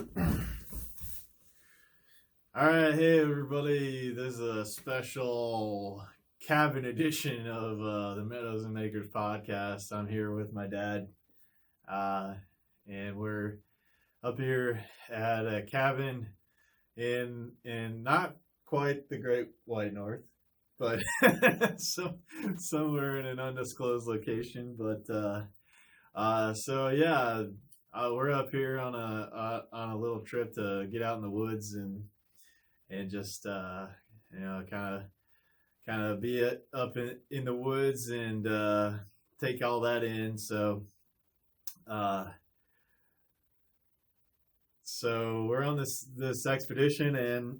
All right, hey everybody. This is a special cabin edition of the Meadows and Makers podcast. I'm here with my dad, and we're up here at a cabin in not quite the Great White North, but somewhere in an undisclosed location. But we're up here on a little trip to get out in the woods and just kind of be up in the woods and take all that in. So we're on this expedition, and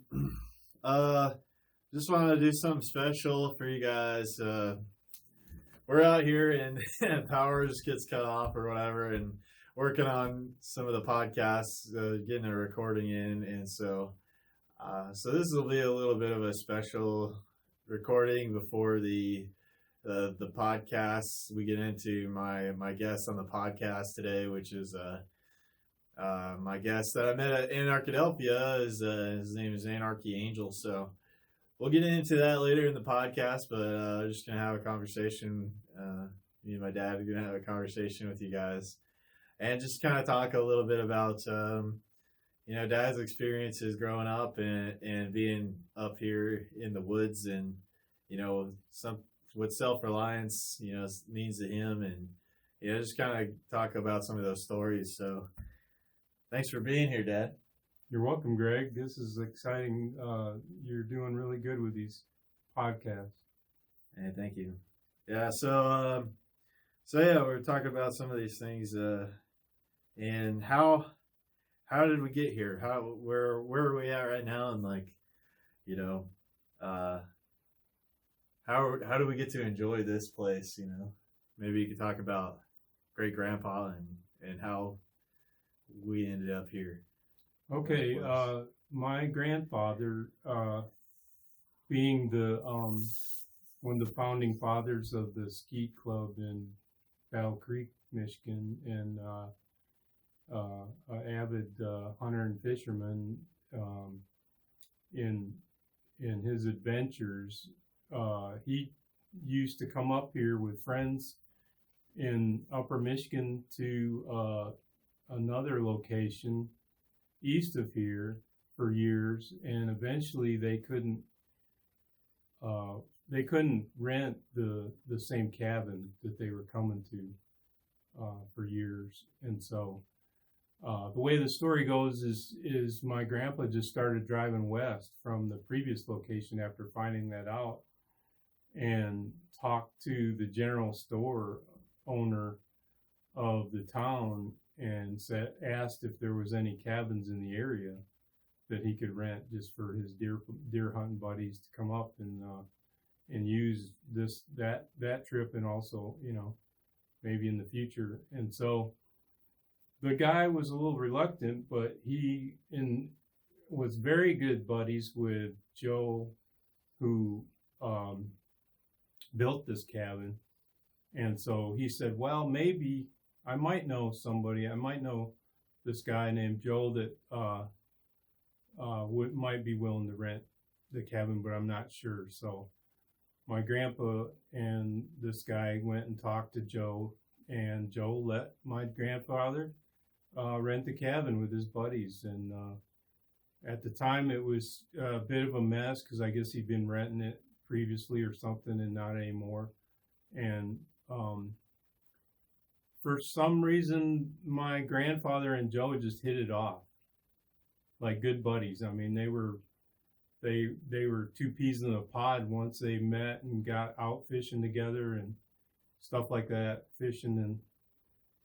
just wanted to do something special for you guys. We're out here and power just gets cut off or whatever, and working on some of the podcasts, getting a recording in, and so this will be a little bit of a special recording before the podcasts. We get into my guest on the podcast today, which is my guest that I met at Anarchadelphia. His name is Anarchy Angel. So we'll get into that later in the podcast, but I'm just gonna have a conversation. Me and my dad are gonna have a conversation with you guys, and just kind of talk a little bit about Dad's experiences growing up and being up here in the woods, and what self-reliance means to him, and just kind of talk about some of those stories. So thanks for being here, Dad. You're welcome, Greg. This is exciting. You're doing really good with these podcasts. Hey, thank you. Yeah, so we're talking about some of these things, and how did we get here? Where are we at right now? And how do we get to enjoy this place? Maybe you could talk about great grandpa and how we ended up here. Okay, my grandfather, being one of the founding fathers of the Skeet Club in Battle Creek, Michigan, and an avid hunter and fisherman, in his adventures, he used to come up here with friends in Upper Michigan to another location east of here for years, and eventually they couldn't rent the same cabin that they were coming to for years. And so the way the story goes is my grandpa just started driving west from the previous location after finding that out, and talked to the general store owner of the town and asked if there was any cabins in the area that he could rent just for his deer hunting buddies to come up and use that trip, and also maybe in the future. And so the guy was a little reluctant, but he was very good buddies with Joe, who built this cabin. And so he said, well, maybe I might know somebody. I might know this guy named Joe that might be willing to rent the cabin, but I'm not sure. So my grandpa and this guy went and talked to Joe, and Joe let my grandfather rent the cabin with his buddies. And at the time it was a bit of a mess, because I guess he'd been renting it previously or something and not anymore. And for some reason my grandfather and Joe just hit it off like good buddies. I mean, they were two peas in a pod once they met and got out fishing together and stuff like that, fishing and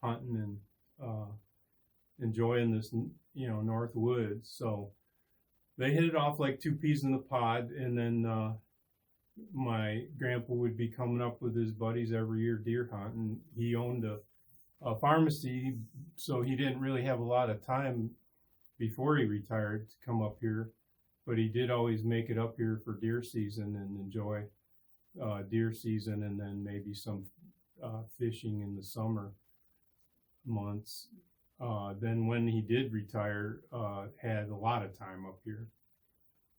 hunting and enjoying this North Woods. So they hit it off like two peas in the pod. And then my grandpa would be coming up with his buddies every year deer hunting. He owned a pharmacy, so he didn't really have a lot of time before he retired to come up here, but he did always make it up here for deer season and enjoy deer season, and then maybe some fishing in the summer months. then when he did retire, had a lot of time up here.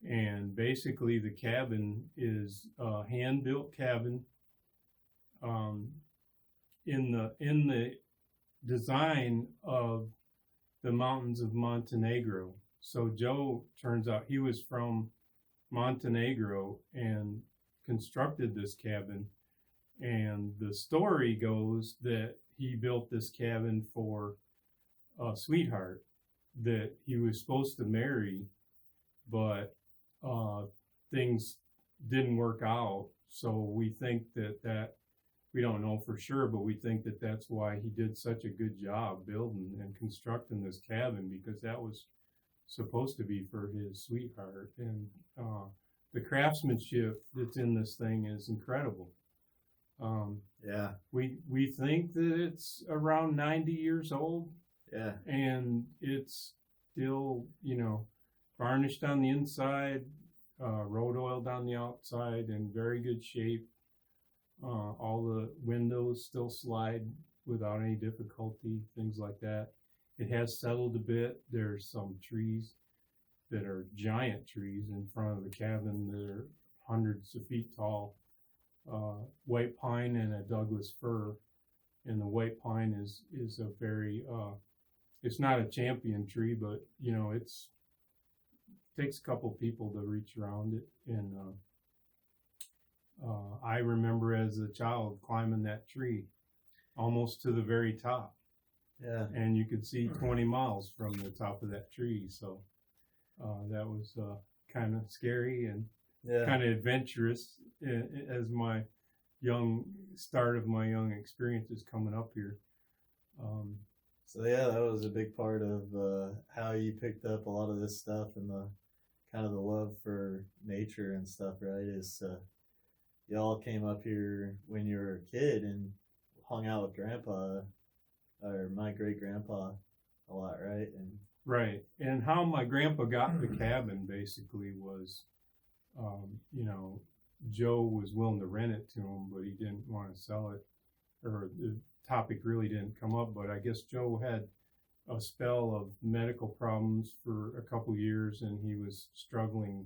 And basically the cabin is a hand-built cabin. In the design of the mountains of Montenegro. So Joe, turns out he was from Montenegro and constructed this cabin. And the story goes that he built this cabin for a sweetheart that he was supposed to marry, but things didn't work out. So we think that we don't know for sure, but we think that that's why he did such a good job building and constructing this cabin, because that was supposed to be for his sweetheart. And the craftsmanship that's in this thing is incredible. Yeah. We think that it's around 90 years old. Yeah. And it's still, varnished on the inside, road oiled on the outside, in very good shape. All the windows still slide without any difficulty, things like that. It has settled a bit. There's some trees that are giant trees in front of the cabin that are hundreds of feet tall. White pine and a Douglas fir. And the white pine is a very, it's not a champion tree, but it's takes a couple people to reach around it. And I remember as a child climbing that tree almost to the very top. Yeah. And you could see 20 miles from the top of that tree. So that was kind of scary and kind of adventurous as my start of my young experiences coming up here. So yeah, that was a big part of how you picked up a lot of this stuff and the kind of the love for nature and stuff, right? Is y'all came up here when you were a kid and hung out with Grandpa, or my great grandpa, a lot, right? Right. And how my grandpa got the cabin basically was, Joe was willing to rent it to him, but he didn't want to sell it, or the topic really didn't come up. But I guess Joe had a spell of medical problems for a couple years, and he was struggling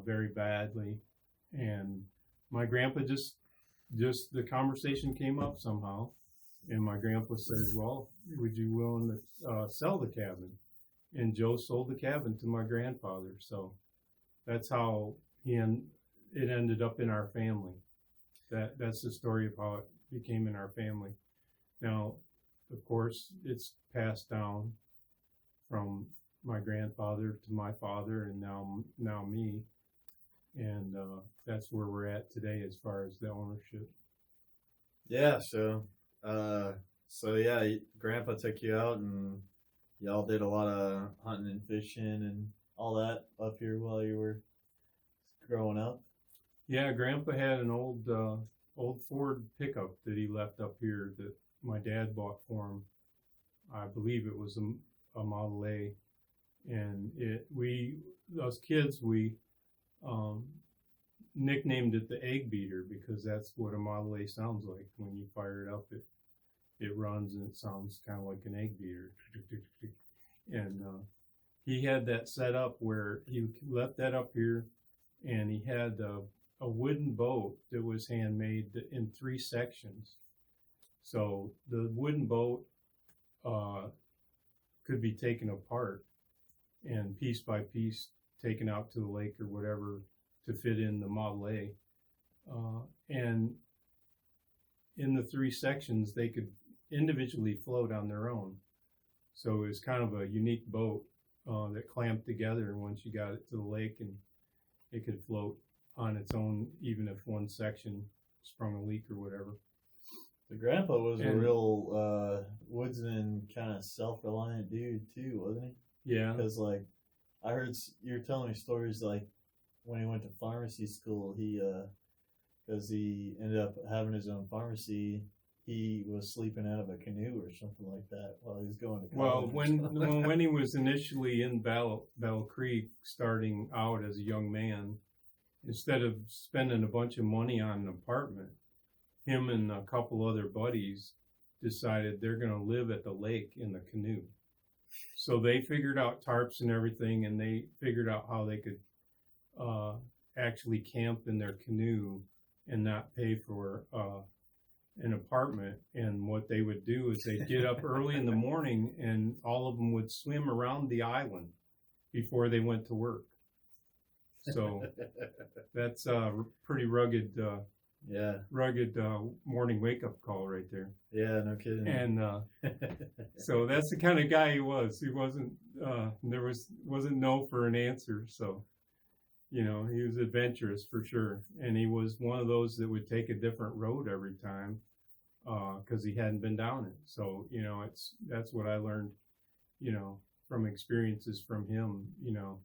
very badly. And my grandpa just the conversation came up somehow, and my grandpa said, "Well, would you willing to sell the cabin?" And Joe sold the cabin to my grandfather. So that's how it ended up in our family. That's the story of how it became in our family. Now, of course, it's passed down from my grandfather to my father, and now me. And that's where we're at today as far as the ownership. Yeah. So yeah, Grandpa took you out, and y'all did a lot of hunting and fishing and all that up here while you were growing up. Yeah, Grandpa had an old Ford pickup that he left up here that my dad bought for him. I believe it was a Model A, and us kids, we nicknamed it the egg beater, because that's what a Model A sounds like. When you fire it up, it runs and it sounds kind of like an egg beater. And he had that set up where he left that up here, and he had a wooden boat that was handmade in 3 sections. So the wooden boat could be taken apart and piece by piece taken out to the lake or whatever to fit in the Model A. And in the 3 sections, they could individually float on their own. So it was kind of a unique boat that clamped together once you got it to the lake, and it could float on its own, even if one section sprung a leak or whatever. The grandpa was a real woodsman, kind of self-reliant dude too, wasn't he? Yeah. Because like, I heard you're telling me stories like when he went to pharmacy school, because he ended up having his own pharmacy, he was sleeping out of a canoe or something like that while he was going to college. Well, when he was initially in Battle Creek, starting out as a young man, instead of spending a bunch of money on an apartment, him and a couple other buddies decided they're going to live at the lake in the canoe. So they figured out tarps and everything, and they figured out how they could actually camp in their canoe and not pay for an apartment. And what they would do is they'd get up early in the morning, and all of them would swim around the island before they went to work. So that's a pretty rugged morning wake-up call right there. Yeah, no kidding. And so that's the kind of guy he was. He wasn't wasn't no for an answer. So, you know, he was adventurous for sure. And he was one of those that would take a different road every time because he hadn't been down it. So, you know, that's what I learned, you know, from experiences from him. You know,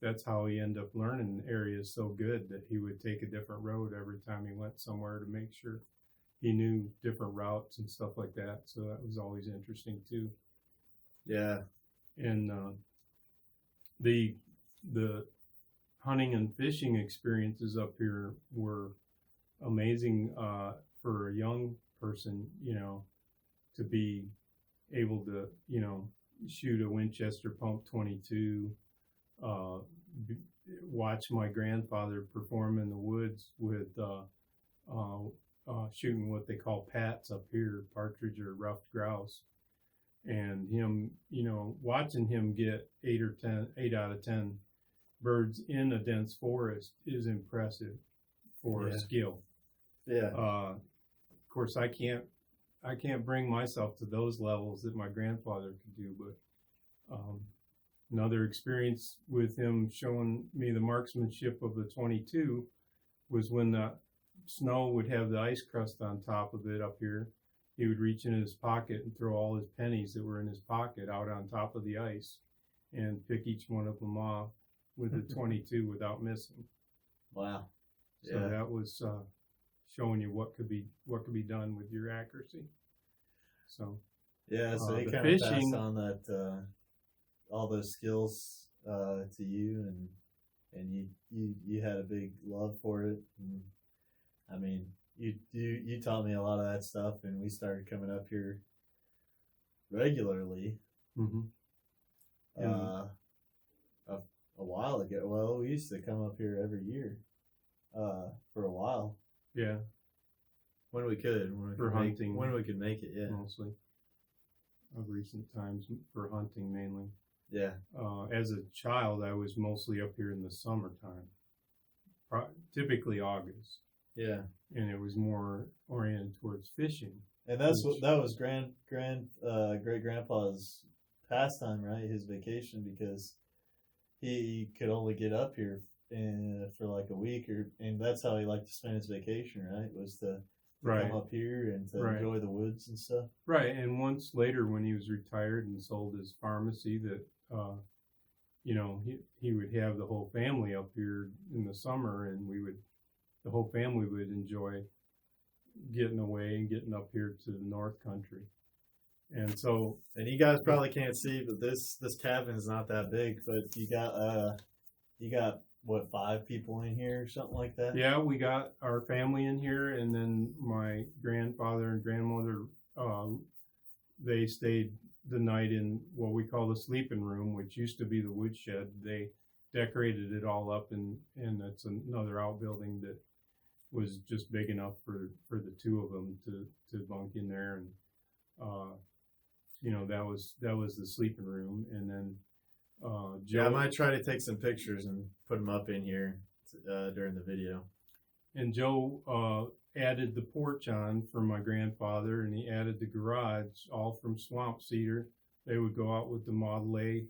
that's how he ended up learning areas so good that he would take a different road every time he went somewhere to make sure he knew different routes and stuff like that. So that was always interesting too. Yeah. And the hunting and fishing experiences up here were amazing for a young person, you know, to be able to, you know, shoot a Winchester Pump 22, watch my grandfather perform in the woods with shooting what they call pats up here, partridge or ruffed grouse, and him, you know, watching him get 8 out of 10 birds in a dense forest is impressive for skill. Yeah. Of course, I can't bring myself to those levels that my grandfather could do, but another experience with him showing me the marksmanship of the 22 was when the snow would have the ice crust on top of it up here. He would reach in his pocket and throw all his pennies that were in his pocket out on top of the ice and pick each one of them off with the 22 without missing. Wow. So that was showing you what could be done with your accuracy. So yeah, so he kind of passed on that all those skills to you, and you had a big love for it. And, I mean, you taught me a lot of that stuff, and we started coming up here regularly. Mm-hmm. A while ago. Well, we used to come up here every year for a while. Yeah. When we could. Hunting. When we could make it, yeah. Mostly. Of recent times for hunting mainly. Yeah. As a child, I was mostly up here in the summertime, typically August. Yeah. And it was more oriented towards fishing. And that was great grandpa's pastime, right? His vacation, because he could only get up here for like a week, and that's how he liked to spend his vacation, right? Was to come up here and to enjoy the woods and stuff. Right. And once later, when he was retired and sold his pharmacy, that you know, he would have the whole family up here in the summer, and the whole family would enjoy getting away and getting up here to the North Country. And so, and you guys probably can't see, but this cabin is not that big. But you got what, 5 people in here or something like that? Yeah, we got our family in here, and then my grandfather and grandmother, they stayed the night in what we call the sleeping room, which used to be the woodshed. They decorated it all up, and it's another outbuilding that was just big enough for the 2 of them to bunk in there. And you know, that was the sleeping room. And then Joe, I might try to take some pictures and put them up in here during the video. And Joe added the porch on for my grandfather, and he added the garage, all from swamp cedar. They would go out with the Model A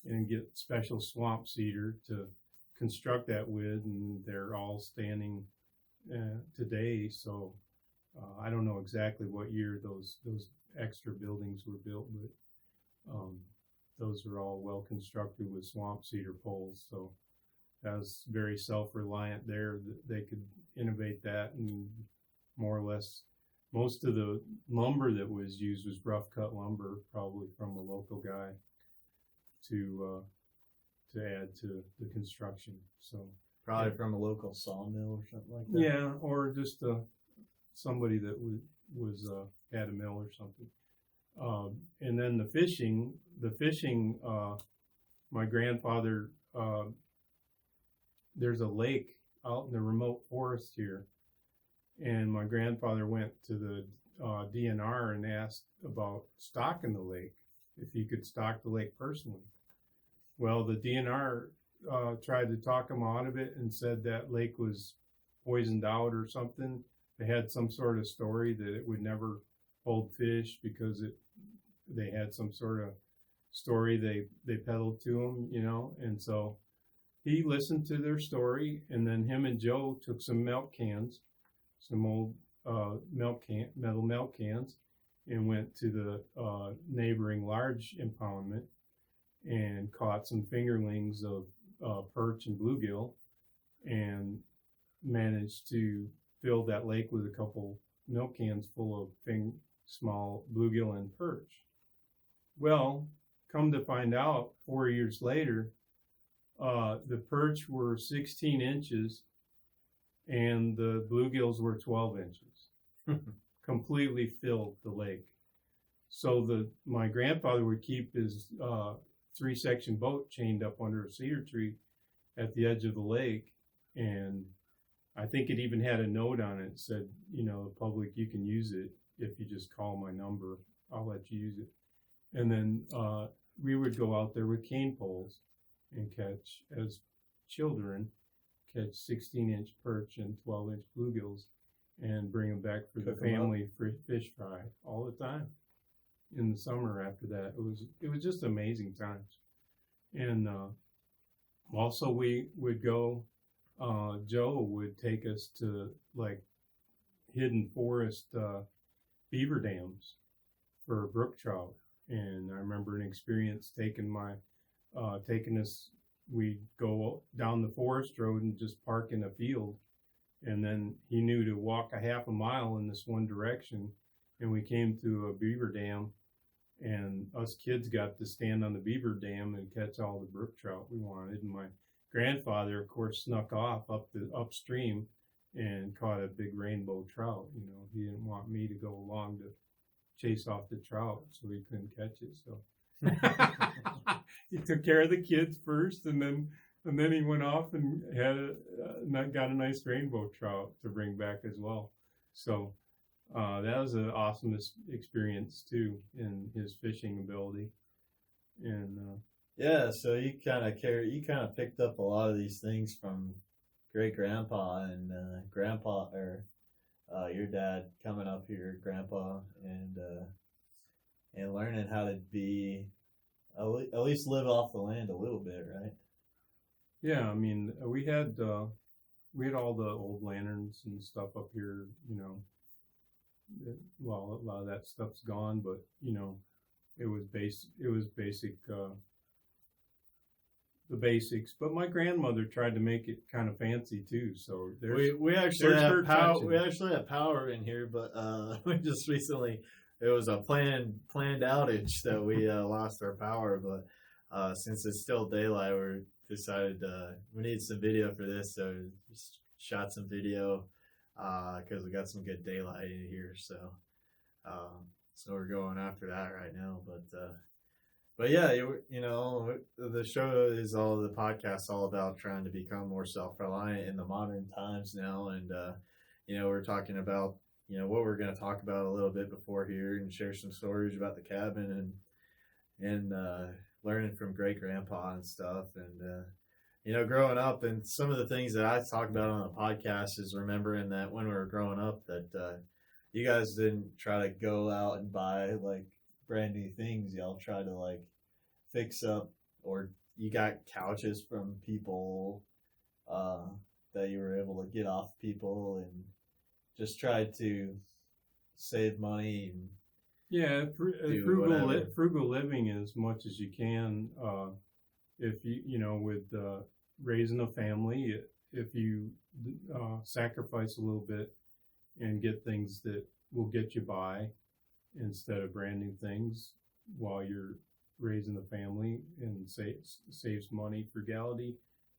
and get special swamp cedar to construct that with, and they're all standing today. So I don't know exactly what year those extra buildings were built, but those are all well constructed with swamp cedar poles. So that was very self-reliant there. They could innovate that, and more or less most of the lumber that was used was rough cut lumber, probably from a local guy, to add to the construction. So probably from a local sawmill or something like that. Yeah, or just somebody that was had a mill or something. And then the fishing, my grandfather, there's a lake out in the remote forest here, and my grandfather went to the DNR and asked about stocking the lake, if he could stock the lake personally. Well, the DNR tried to talk him out of it and said that lake was poisoned out or something. They had some sort of story that it would never hold fish because they had some sort of story they peddled to him, you know. And so he listened to their story, and then him and Joe took some milk cans, some old metal milk cans, and went to the neighboring large impoundment and caught some fingerlings of perch and bluegill, and managed to fill that lake with a couple milk cans full of small bluegill and perch. Well, come to find out, 4 years later, the perch were 16 inches and the bluegills were 12 inches. Completely filled the lake. So my grandfather would keep his 3-section boat chained up under a cedar tree at the edge of the lake, and I think it even had a note on it that said, you know, public, you can use it if you just call my number, I'll let you use it. And then we would go out there with cane poles and catch, as children, catch 16-inch perch and 12-inch bluegills and bring them back for the family fish fry all the time. In the summer after that, it was just amazing times. And also we would go, Joe would take us to like hidden forest beaver dams for brook trout. And I remember an experience taking us, we'd go down the forest road and just park in a field. And then he knew to walk a half a mile in this one direction. And we came to a beaver dam, and us kids got to stand on the beaver dam and catch all the brook trout we wanted. And my grandfather, of course, snuck off upstream and caught a big rainbow trout. You know, he didn't want me to go along to chase off the trout, so he couldn't catch it. So he took care of the kids first, and then he went off and got a nice rainbow trout to bring back as well. So that was an awesome experience too in his fishing ability. And yeah, so you kind of picked up a lot of these things from great grandpa and grandpa, or your dad coming up here, grandpa, and learning how to be at least live off the land a little bit, right? Yeah, I mean, we had all the old lanterns and stuff up here, you know. Well, a lot of that stuff's gone, but you know, it was basic, the basics. But my grandmother tried to make it kind of fancy too. So we actually have power. We actually have power in here, but we just recently, it was a planned outage that we lost our power. But since it's still daylight, we decided we need some video for this, so just shot some video. Because we got some good daylight in here, so we're going after that right now. But yeah, you know, the show is the podcast all about trying to become more self-reliant in the modern times now, and you know, we're talking about, you know, what we're going to talk about a little bit before here, and share some stories about the cabin and learning from great grandpa and stuff, and you know, growing up, and some of the things that I talk about on the podcast is remembering that when we were growing up, that you guys didn't try to go out and buy like brand new things. Y'all tried to like fix up, or you got couches from people that you were able to get off people, and just tried to save money. And yeah, frugal living as much as you can. If you know, with raising a family, if you sacrifice a little bit and get things that will get you by instead of brand new things while you're raising a family, and saves money, frugality,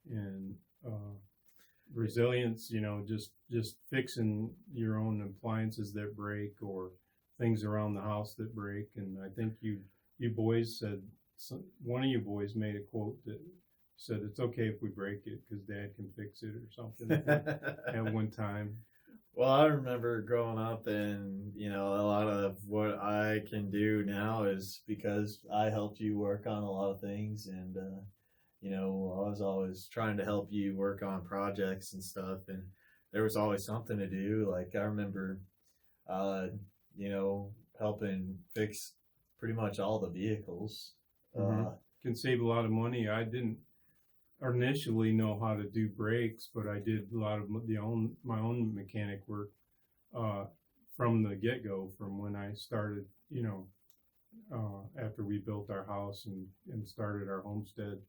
and resilience, you know, just fixing your own appliances that break, or things around the house that break. And I think you boys said, one of you boys made a quote that said it's okay if we break it because Dad can fix it or something at one time. Well, I remember growing up, and a lot of what I can do now is because I helped you work on a lot of things, and I was always trying to help you work on projects and stuff, and there was always something to do. Like I remember, helping fix pretty much all the vehicles. Can save a lot of money. I didn't initially know how to do brakes, but I did a lot of my own mechanic work from the get-go, from when I started, after we built our house and started our homestead,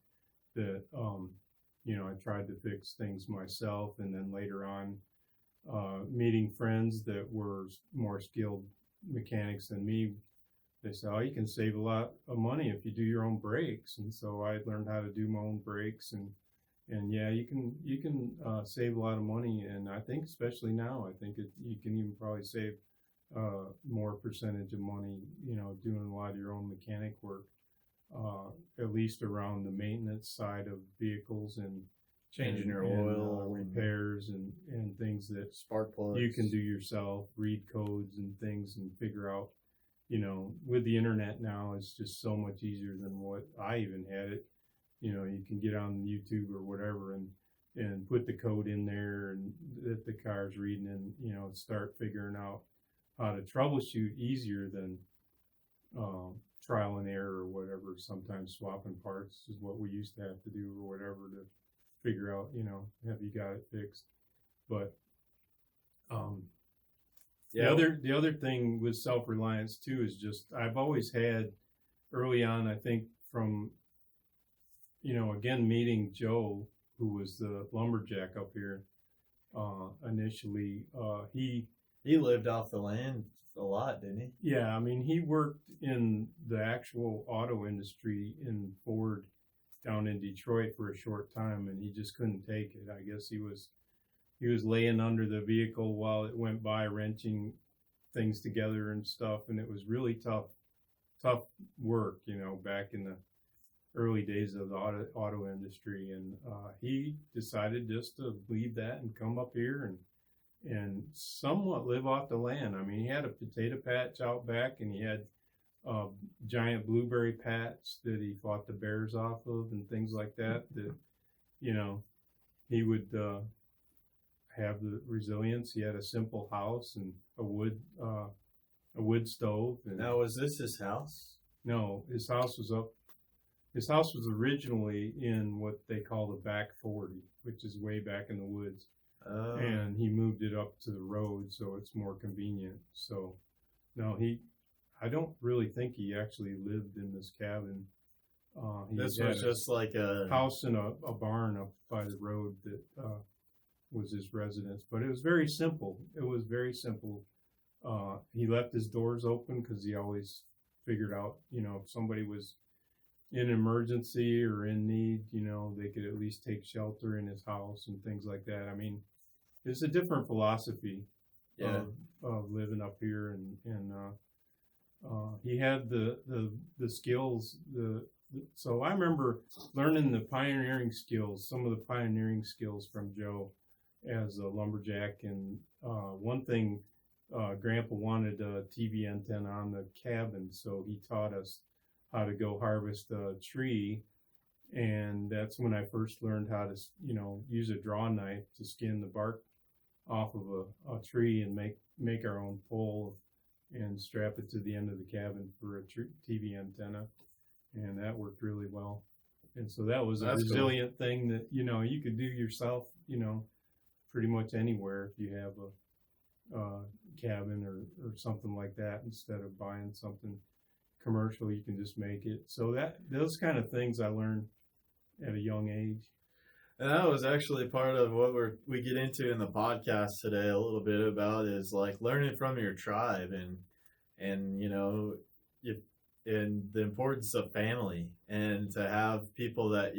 that I tried to fix things myself, and then later on meeting friends that were more skilled mechanics than me. They said, "Oh, you can save a lot of money if you do your own brakes." And so I learned how to do my own brakes, and yeah, you can save a lot of money. And I think especially now, I think you can even probably save more percentage of money, doing a lot of your own mechanic work, at least around the maintenance side of vehicles and changing your oil, repairs and things that spark plugs you can do yourself, read codes and things and figure out. With the internet now, it's just so much easier than what I even had it. You can get on YouTube or whatever and put the code in there and that the car's reading, and start figuring out how to troubleshoot easier than trial and error or whatever. Sometimes swapping parts is what we used to have to do or whatever to figure out, have you got it fixed. But the other thing with self-reliance too is just I've always had early on, I think from again meeting Joe, who was the lumberjack up here initially, he lived off the land a lot, didn't he? Yeah, I mean, he worked in the actual auto industry in Ford down in Detroit for a short time, and he just couldn't take it. I guess he was laying under the vehicle while it went by, wrenching things together and stuff, and it was really tough work, back in the early days of the auto industry. And he decided just to leave that and come up here and somewhat live off the land. I mean, he had a potato patch out back, and he had a giant blueberry patch that he fought the bears off of and things like that, he would have the resilience. He had a simple house and a wood stove. And now, was this his house? No, his house was up. His house was originally in what they call the back 40, which is way back in the woods. Oh. And he moved it up to the road so it's more convenient. So no, I don't really think he actually lived in this cabin. This was just like a house and a barn up by the road that was his residence. But it was very simple. He left his doors open because he always figured out, if somebody was in emergency or in need, they could at least take shelter in his house and things like that. I mean, it's a different philosophy of living up here, and he had the skills. So I remember learning some of the pioneering skills from Joe as a lumberjack. And one thing, Grandpa wanted a TV antenna on the cabin, so he taught us how to go harvest a tree. And that's when I first learned how to, use a draw knife to skin the bark off of a tree and make our own pole and strap it to the end of the cabin for a TV antenna. And that worked really well. And so that was a resilient thing that, you could do yourself, pretty much anywhere if you have a cabin or something like that. Instead of buying something commercial, you can just make it. So those kind of things I learned at a young age. And that was actually part of what we get into in the podcast today a little bit about, is like learning from your tribe and and the importance of family, and to have people that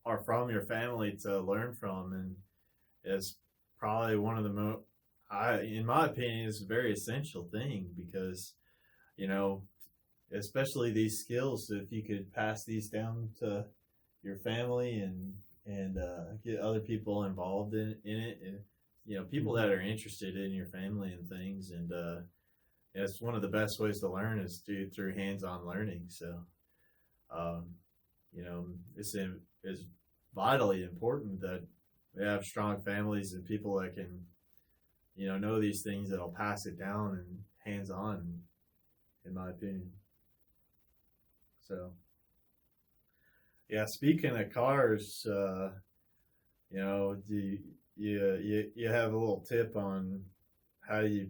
are from your family to learn from. And it's probably one of the in my opinion, is a very essential thing because, you know, especially these skills, if you could pass these down to your family and get other people involved in it, and you know, people that are interested in your family and things, and it's one of the best ways to learn is through hands-on learning. So, you know, it's vitally important that we have strong families and people that can, you know these things that'll pass it down and hands-on, in my opinion. So, yeah, speaking of cars, you know, do you have a little tip on how you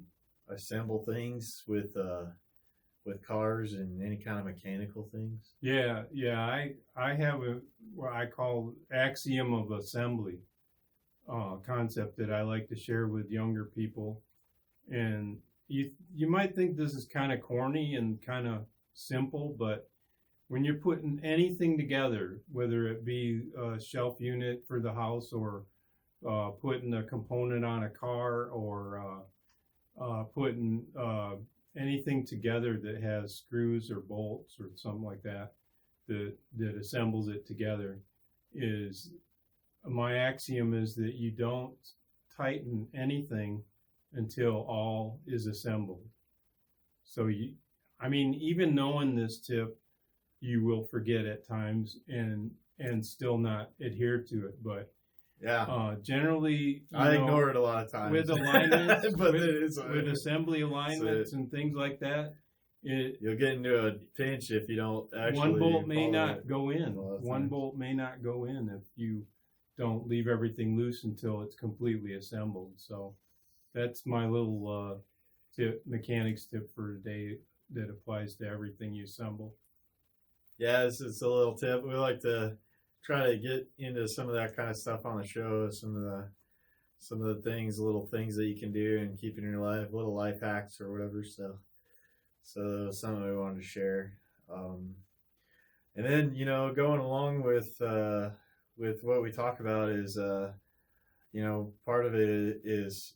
assemble things with cars and any kind of mechanical things? Yeah. I have what I call axiom of assembly concept that I like to share with younger people. And you might think this is kind of corny and kind of simple, but when you're putting anything together, whether it be a shelf unit for the house or putting a component on a car or putting anything together that has screws or bolts or something like that assembles it together, is my axiom is that you don't tighten anything until all is assembled. So even knowing this tip, you will forget at times and still not adhere to it. But yeah, generally, I ignore it a lot of times with alignments, but with assembly alignments and things like that. You'll get into a pinch if you don't actually. One bolt may not go in. One bolt may not go in if you don't leave everything loose until it's completely assembled. So that's my little mechanics tip for today that applies to everything you assemble. Yeah, it's a little tip. We like to try to get into some of that kind of stuff on the show, some of the things, little things that you can do and keep in your life, little life hacks or whatever. So something we wanted to share. And then, you know, going along with what we talk about is, you know, part of it is,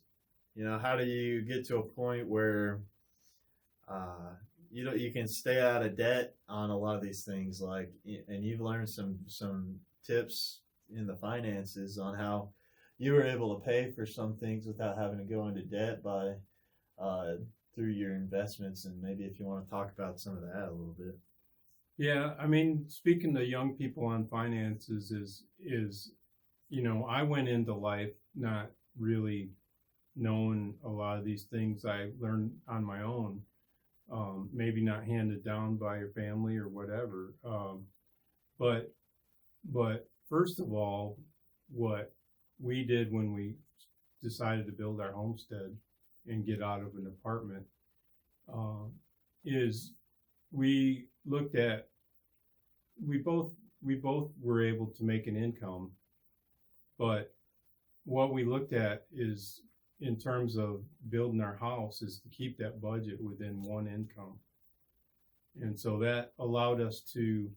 you know, how do you get to a point where, you can stay out of debt on a lot of these things, like, and you've learned some tips in the finances on how you were able to pay for some things without having to go into debt by through your investments, and maybe if you want to talk about some of that a little bit. Yeah, I mean, speaking to young people on finances is you know, I went into life not really knowing a lot of these things. I learned on my own. Maybe not handed down by your family or whatever. But first of all, what we did when we decided to build our homestead and get out of an apartment is we looked at, we both were able to make an income, but what we looked at is, in terms of building our house, is to keep that budget within one income. And so that allowed us to,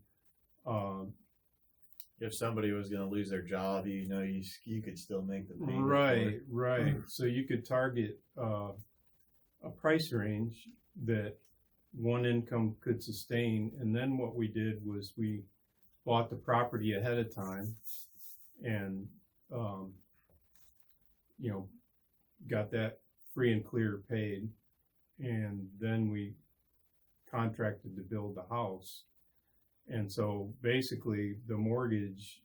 if somebody was going to lose their job, you know, you could still make the payment. Right. So you could target a price range that one income could sustain. And then what we did was we bought the property ahead of time and, you know, got that free and clear paid, and then we contracted to build the house. And so basically the mortgage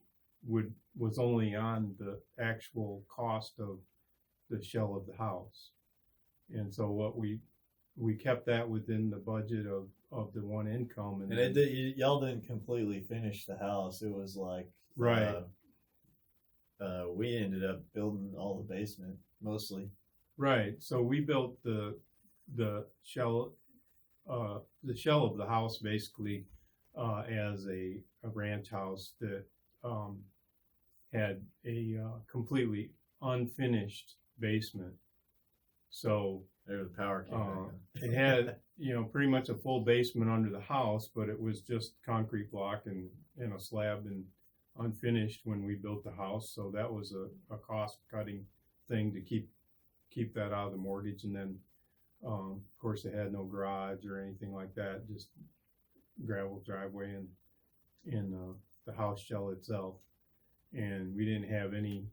was only on the actual cost of the shell of the house. And so what we kept that within the budget of the one income. And y'all didn't completely finish the house. It was like, right. We ended up building all the basement mostly. Right. So we built the shell of the house basically as a ranch house that had a completely unfinished basement. So there the power came back on. It had, you know, pretty much a full basement under the house, but it was just concrete block and a slab and unfinished when we built the house. So that was a cost cutting thing to keep keep that out of the mortgage. And then, of course, it had no garage or anything like that, just gravel driveway and the house shell itself. And we didn't have any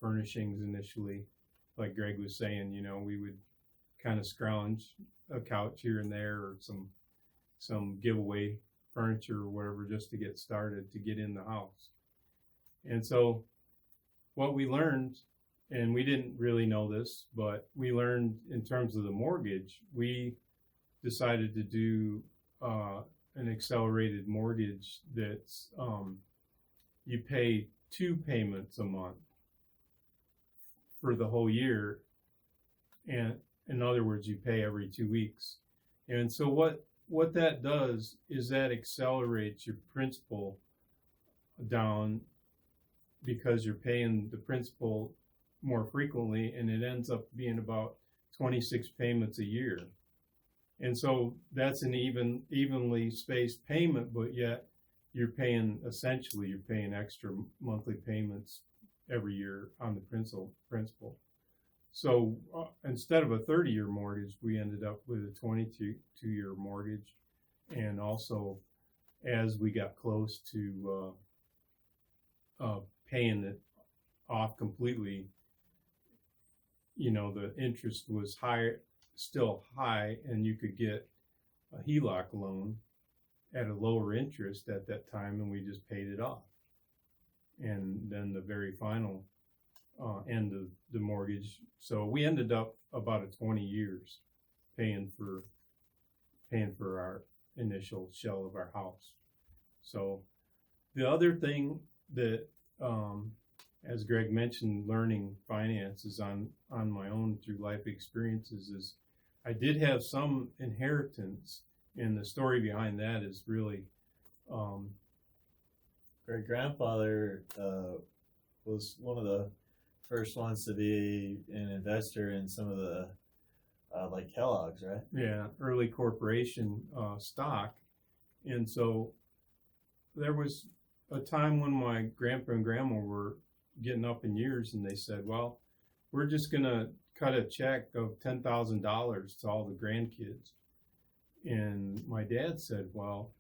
furnishings initially. Like Greg was saying, we would kind of scrounge a couch here and there, or some giveaway furniture or whatever, just to get started, to get in the house. And so what we learned, and we didn't really know this, but we learned in terms of the mortgage, we decided to do an accelerated mortgage that's you pay 2 payments a month for the whole year. And in other words, you pay every 2 weeks. And so what that does is that accelerates your principal down, because you're paying the principal more frequently, and it ends up being about 26 payments a year. And so that's an evenly spaced payment, but yet you're paying extra monthly payments every year on the principal. So instead of a 30-year mortgage, we ended up with a 22-year mortgage. And also, as we got close to paying it off completely, the interest was still high, and you could get a HELOC loan at a lower interest at that time, and we just paid it off. And then the very final end of the mortgage, so we ended up about 20 years paying for our initial shell of our house. So the other thing that, as Greg mentioned, learning finances on my own through life experiences, is I did have some inheritance, and the story behind that is really Great grandfather was one of the first ones to be an investor in some of the like Kellogg's, right? Yeah, early corporation stock. And so there was a time when my grandpa and grandma were getting up in years, and they said, well, we're just going to cut a check of $10,000 to all the grandkids. And my dad said, well,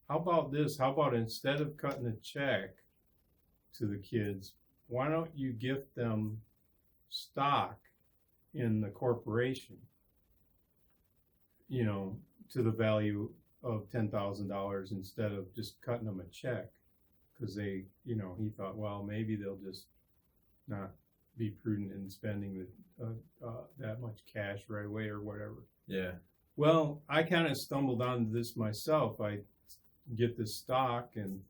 how about this? How about instead of cutting a check to the kids, why don't you gift them stock in the corporation, to the value of $10,000 instead of just cutting them a check? Because he thought, well, maybe they'll just not be prudent in spending that much cash right away or whatever. Yeah. Well, I kind of stumbled onto this myself. I get this stock and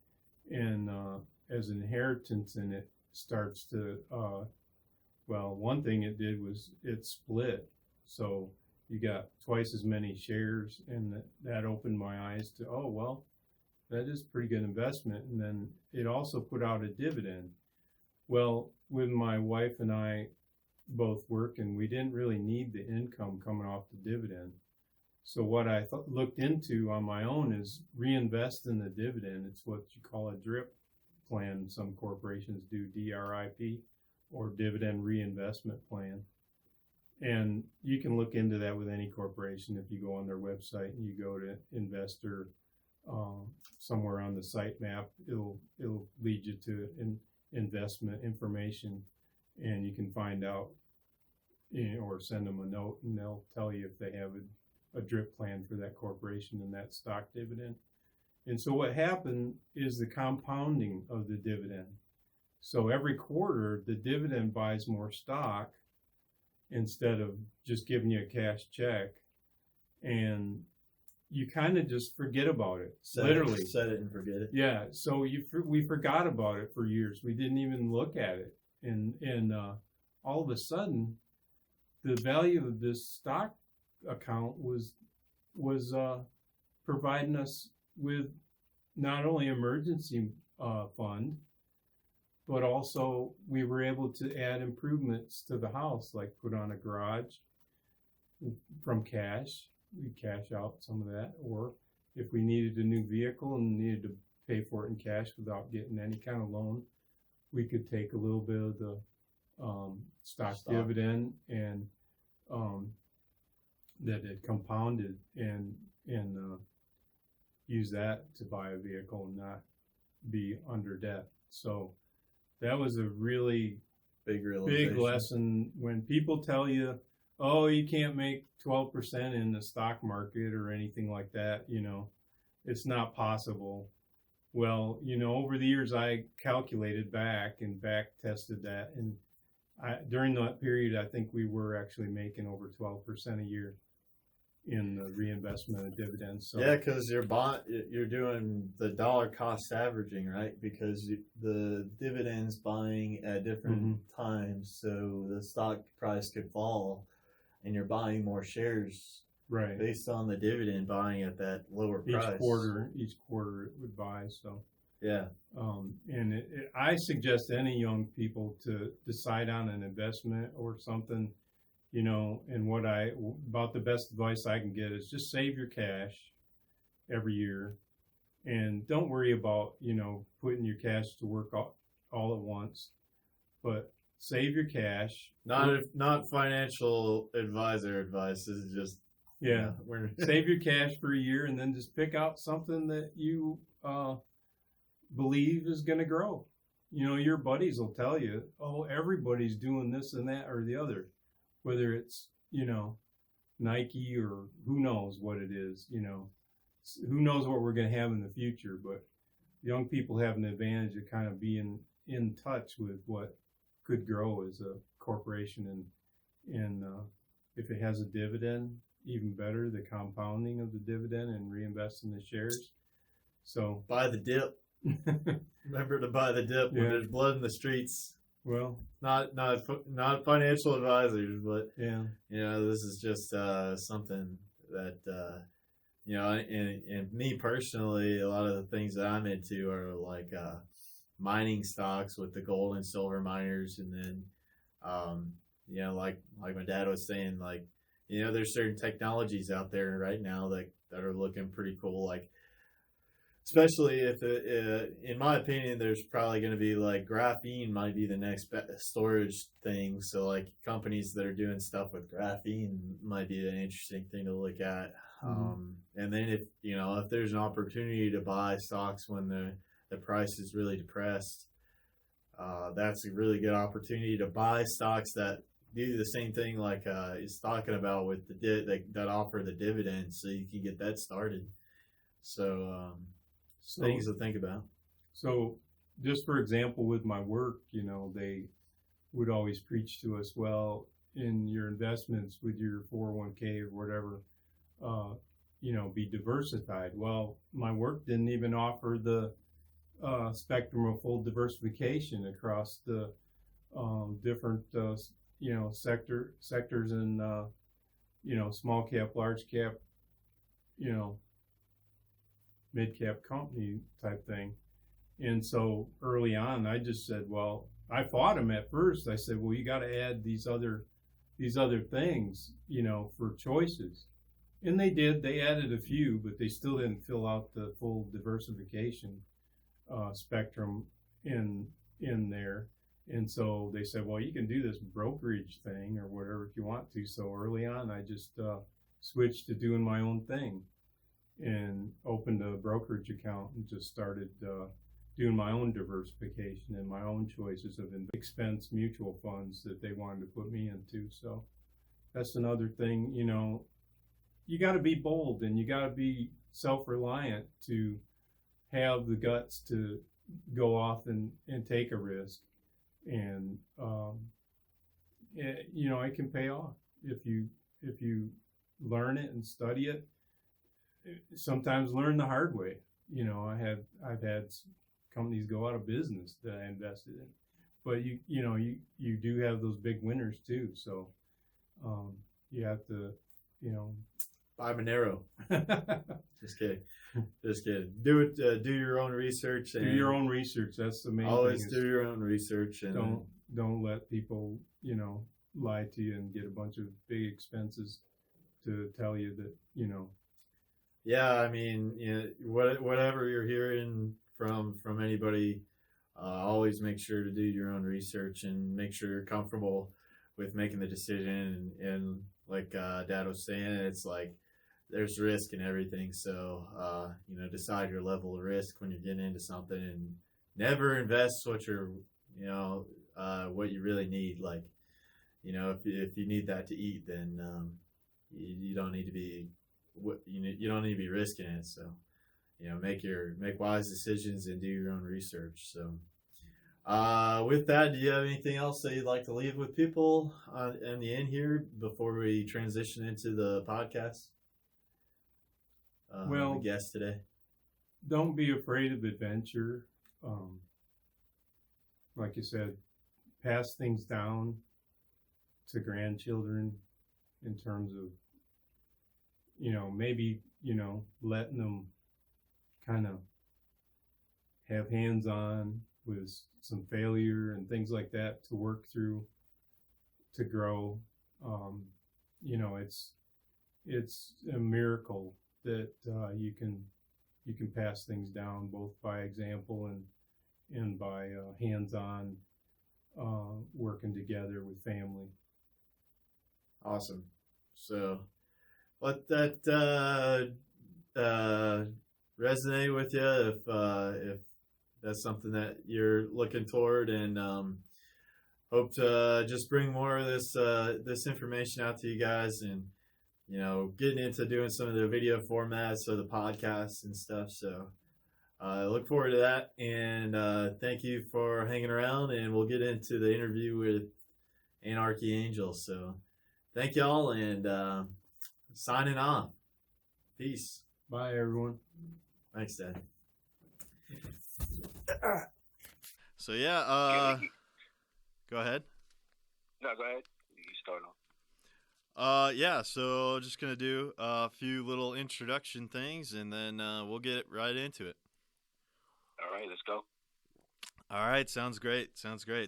as an inheritance, and it starts to one thing it did was it split. So you got twice as many shares, and that opened my eyes to, oh, well, that is pretty good investment. And then it also put out a dividend. Well, with my wife and I both working, we didn't really need the income coming off the dividend. So what I looked into on my own is reinvest in the dividend. It's what you call a DRIP plan. Some corporations do DRIP, or dividend reinvestment plan. And you can look into that with any corporation. If you go on their website and you go to investor, somewhere on the site map, it'll lead you to investment information, and you can find out, or send them a note, and they'll tell you if they have a DRIP plan for that corporation and that stock dividend. And so what happened is the compounding of the dividend. So every quarter, the dividend buys more stock instead of just giving you a cash check, and you kind of just forget about it. Set it and forget it. Yeah. So we forgot about it for years. We didn't even look at it, and all of a sudden, the value of this stock account was providing us with not only emergency fund, but also we were able to add improvements to the house, like put on a garage from cash. We cash out some of that, or if we needed a new vehicle and needed to pay for it in cash without getting any kind of loan, we could take a little bit of stock dividend, and that it compounded, and use that to buy a vehicle and not be under debt. So that was a really big lesson. When people tell you, oh, you can't make 12% in the stock market or anything like that, it's not possible. Well, over the years I calculated back and back tested that, and during that period I think we were actually making over 12% a year in the reinvestment of dividends. So yeah, because you're doing the dollar cost averaging, right? Because the dividends buying at different times, so the stock price could fall, and you're buying more shares, right, based on the dividend buying at that lower price. Each quarter it would buy. So yeah, and I suggest any young people to decide on an investment or something. And about the best advice I can get is just save your cash every year, and don't worry about, putting your cash to work all at once, but save your cash. Not financial advisor advice. This is just, save your cash for a year, and then just pick out something that you believe is going to grow. Your buddies will tell you, oh, everybody's doing this and that or the other. Whether it's, Nike or who knows what it is, who knows what we're going to have in the future. But young people have an advantage of kind of being in touch with what could grow as a corporation. And if it has a dividend, even better, the compounding of the dividend and reinvest in the shares. So buy the dip. Remember to buy the dip when there's blood in the streets. Well, not financial advisors, but yeah, this is just something that and me personally, a lot of the things that I'm into are like mining stocks with the gold and silver miners, and then like my dad was saying, like there's certain technologies out there right now that are looking pretty cool, like. Especially if, in my opinion, there's probably going to be like graphene might be the next storage thing. So like companies that are doing stuff with graphene might be an interesting thing to look at. And then if there's an opportunity to buy stocks when the price is really depressed, that's a really good opportunity to buy stocks that do the same thing like he's talking about with that offer the dividend, so you can get that started. So things to think about. So just for example, with my work, they would always preach to us, well, in your investments with your 401k or whatever, be diversified. Well, my work didn't even offer the spectrum of full diversification across the different, sectors and, small cap, large cap, mid-cap company type thing. And so early on, I just said, well, I fought him at first. I said, well, you got to add these other things, for choices. And they did. They added a few, but they still didn't fill out the full diversification spectrum in there. And so they said, well, you can do this brokerage thing or whatever if you want to. So early on, I just switched to doing my own thing and opened a brokerage account and just started doing my own diversification and my own choices of expense mutual funds that they wanted to put me into. So that's another thing, you got to be bold and you got to be self-reliant to have the guts to go off and take a risk. And, it can pay off if you learn it and study it. Sometimes learn the hard way. I've had companies go out of business that I invested in, but you do have those big winners too. So you have to buy Monero. Just kidding. Do it. Do your own research. Do your own research. That's the main thing. Always do your own research, and don't let people lie to you and get a bunch of big expenses to tell you that Yeah, I mean, whatever you're hearing from anybody, always make sure to do your own research and make sure you're comfortable with making the decision. And like Dad was saying, it's like there's risk in everything. So, decide your level of risk when you're getting into something, and never invest what you really need. Like, if you need that to eat, then you don't need to be you don't need to be risking it. So, make wise decisions and do your own research. So, with that, do you have anything else that you'd like to leave with people in the end here before we transition into the podcast? The guest today. Don't be afraid of adventure. Like you said, pass things down to grandchildren in terms of, maybe, letting them kind of have hands-on with some failure and things like that to work through, to grow. It's a miracle that you can pass things down both by example and by hands-on working together with family. Awesome. So let that resonate with you if that's something that you're looking toward, and hope to just bring more of this information out to you guys, and getting into doing some of the video formats of the podcasts and stuff. So look forward to that, and thank you for hanging around, and we'll get into the interview with Anarchy Angel. So thank y'all, and signing off. Peace. Bye, everyone. Thanks, Dad. So yeah, go ahead. No, go ahead. You start off. Yeah, so just gonna do a few little introduction things, and then we'll get right into it. All right, let's go. All right, sounds great.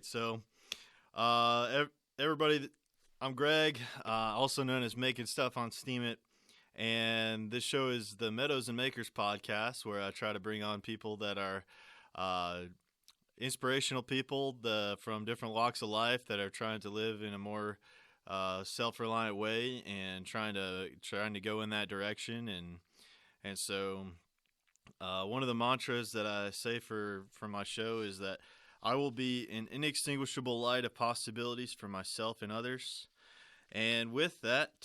So, everybody, I'm Greg, also known as Making Stuff on Steam It, and this show is the Meadows and Makers podcast, where I try to bring on people that are inspirational people from different walks of life that are trying to live in a more self-reliant way and trying to go in that direction, and so one of the mantras that I say for my show is that I will be an inextinguishable light of possibilities for myself and others. And with that,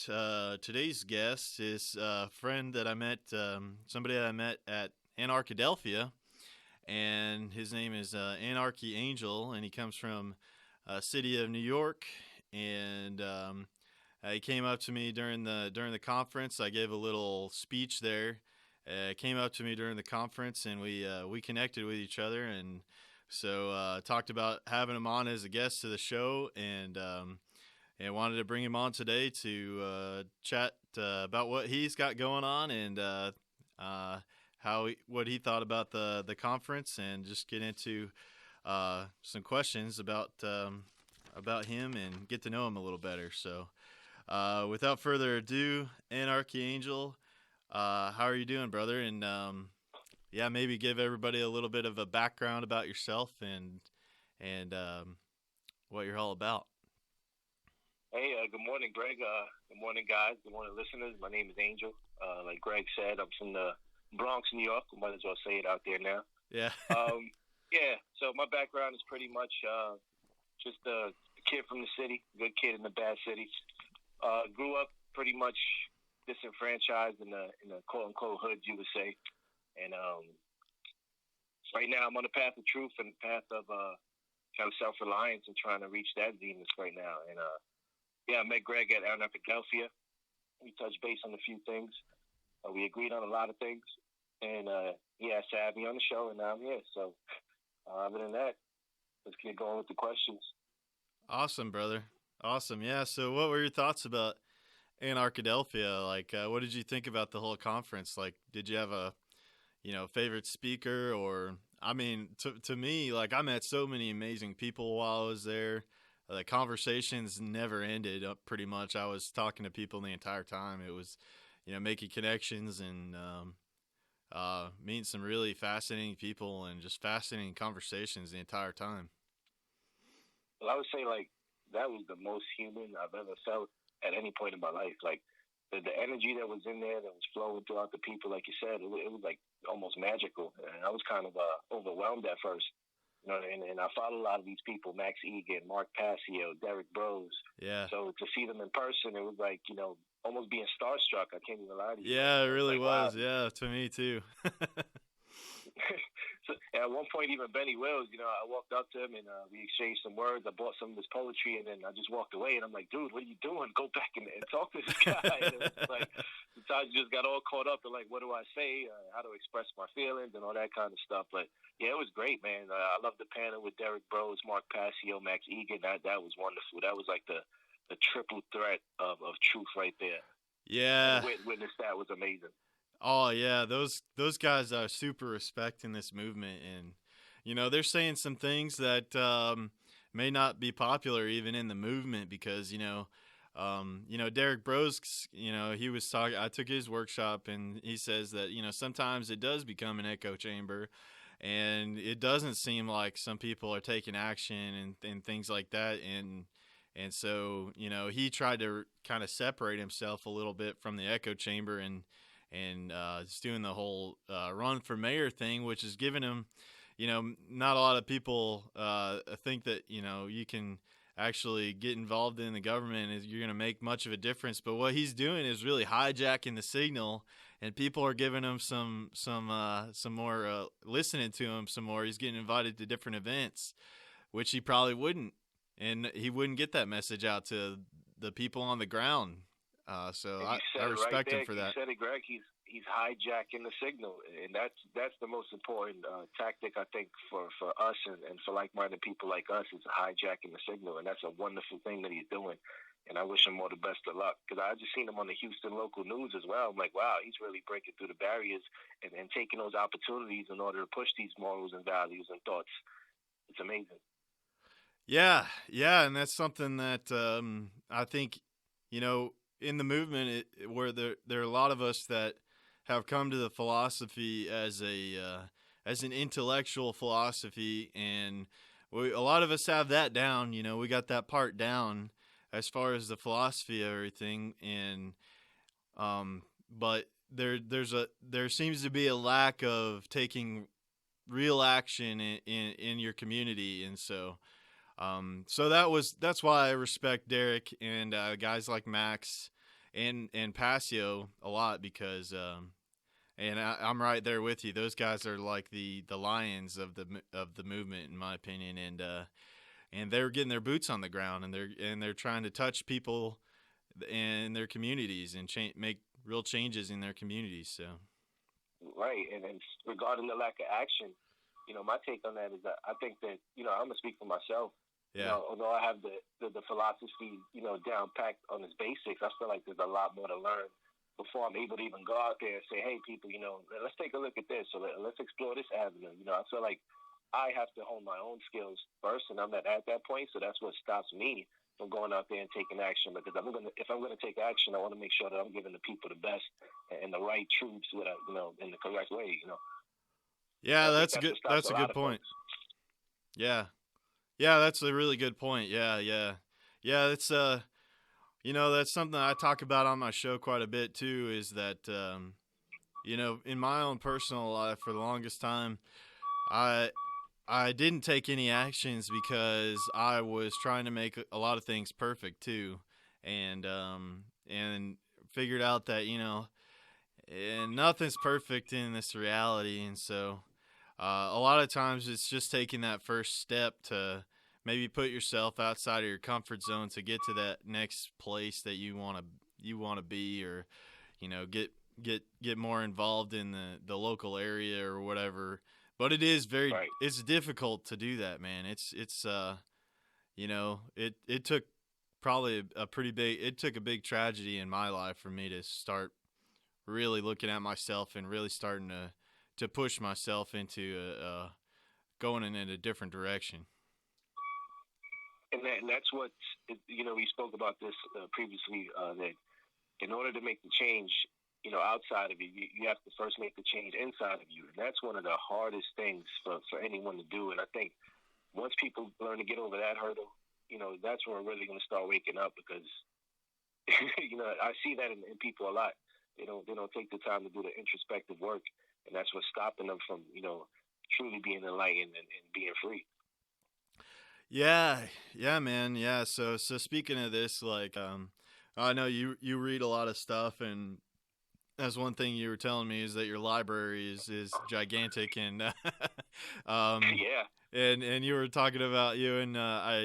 today's guest is a friend that I met, somebody that I met at Anarchadelphia, and his name is Anarchy Angel, and he comes from city of New York. And he came up to me during the conference. I gave a little speech there. Came up to me during the conference, and we connected with each other, and so talked about having him on as a guest to the show, and wanted to bring him on today to chat about what he's got going on, and what he thought about the conference, and just get into some questions about him and get to know him a little better. So without further ado, Anarchy Angel, how are you doing, brother? And maybe give everybody a little bit of a background about yourself and what you're all about. Hey, good morning, Greg. Good morning, guys. Good morning, listeners. My name is Angel. Like Greg said, I'm from the Bronx, New York. I might as well say it out there now. Yeah. So my background is pretty much just a kid from the city, good kid in the bad city. Grew up pretty much disenfranchised in the quote unquote hood, you would say. And right now I'm on the path of truth and the path of kind of self-reliance and trying to reach that zenith right now. And I met Greg at Anarchadelphia. We touched base on a few things. We agreed on a lot of things. And he asked to have me on the show, and now I'm here. So other than that, let's get going with the questions. Awesome, brother. Awesome. Yeah. So what were your thoughts about Anarchadelphia? Like, what did you think about the whole conference? Like, did you have a, favorite speaker? Or, I mean, to me, like, I met so many amazing people while I was there. The conversations never ended pretty much. I was talking to people the entire time. It was, making connections and meeting some really fascinating people and just fascinating conversations the entire time. Well, I would say like that was the most human I've ever felt at any point in my life. Like the energy that was in there, that was flowing throughout the people, like you said, it was like almost magical. And I was kind of overwhelmed at first. You know, and I follow a lot of these people, Max Egan, Mark Passio, Derek Bros. Yeah. So to see them in person, it was like, you know, almost being starstruck. I can't even lie to you. Yeah, it really like, was. wow. Yeah, to me too. So, and at one point, even Benny Wills, you know, I walked up to him and we exchanged some words. I bought some of his poetry, and then I just walked away. And I'm like, dude, what are you doing? Go back and talk to this guy. And it was like, sometimes you just got all caught up in like, what do I say? How to express my feelings and all that kind of stuff. But yeah, it was great, man. I love the panel with Derek Bros, Mark Passio, Max Egan. That was wonderful. That was like the triple threat of truth right there. Yeah. Witness that was amazing. Oh yeah, those guys are super respecting this movement, and you know they're saying some things that may not be popular even in the movement because you know Derek Bros, you know he was talking. I took his workshop, and he says that you know sometimes it does become an echo chamber, and it doesn't seem like some people are taking action and things like that, and so you know he tried to kind of separate himself a little bit from the echo chamber and just doing the whole run for mayor thing, which is giving him, you know, not a lot of people think that, you know, you can actually get involved in the government and you're going to make much of a difference. But what he's doing is really hijacking the signal, and people are giving him some more, listening to him some more. He's getting invited to different events, which he probably wouldn't. And he wouldn't get that message out to the people on the ground. So I respect him for that. You said it, Greg. He's hijacking the signal, and that's the most important tactic I think for us and for like-minded people like us is hijacking the signal, and that's a wonderful thing that he's doing. And I wish him all the best of luck because I just seen him on the Houston local news as well. I'm like, wow, he's really breaking through the barriers and taking those opportunities in order to push these morals and values and thoughts. It's amazing. Yeah, and that's something that I think, you know, in the movement where there are a lot of us that have come to the philosophy as an intellectual philosophy, and a lot of us have that down. You know, we got that part down as far as the philosophy of everything, and but there seems to be a lack of taking real action in your community, and so that's why I respect Derek and guys like Max and Passio a lot because and I'm right there with you. Those guys are like the lions of the movement in my opinion, and they're getting their boots on the ground, and they're trying to touch people in their communities and make real changes in their communities. So right, and regarding the lack of action, you know, my take on that is that I think that, you know, I'm gonna speak for myself. yeah, You know, although I have the philosophy, you know, down packed on its basics, I feel like there's a lot more to learn before I'm able to even go out there and say, hey, people, you know, let's take a look at this. So let's explore this avenue. You know, I feel like I have to hone my own skills first, and I'm not at that point. So that's what stops me from going out there and taking action. Because if I'm gonna take action, I want to make sure that I'm giving the people the best and the right truths, you know, in the correct way. You know. yeah, that's good. That's a good point. Folks. Yeah, that's a really good point. Yeah. It's you know, that's something I talk about on my show quite a bit too. Is that you know, in my own personal life, for the longest time, I didn't take any actions because I was trying to make a lot of things perfect too, and figured out that you know, nothing's perfect in this reality, and so a lot of times it's just taking that first step to maybe put yourself outside of your comfort zone to get to that next place that you want to be, or you know, get more involved in the local area or whatever. But it is Right. it's difficult to do that, man. It's you know, it took probably it took a big tragedy in my life for me to start really looking at myself and really starting to push myself into going in a different direction. And that's what, you know, we spoke about this previously, that in order to make the change, outside of you. You have to first make the change inside of you. And that's one of the hardest things for anyone to do. And I think once people learn to get over that hurdle, that's when we're really going to start waking up, because, I see that in people a lot. They don't take the time to do the introspective work. And that's what's stopping them from, truly being enlightened and being free. Yeah, man. Yeah. So speaking of this, like, I know you read a lot of stuff, and that's one thing you were telling me, is that your library is gigantic, and Yeah. and you were talking about, you and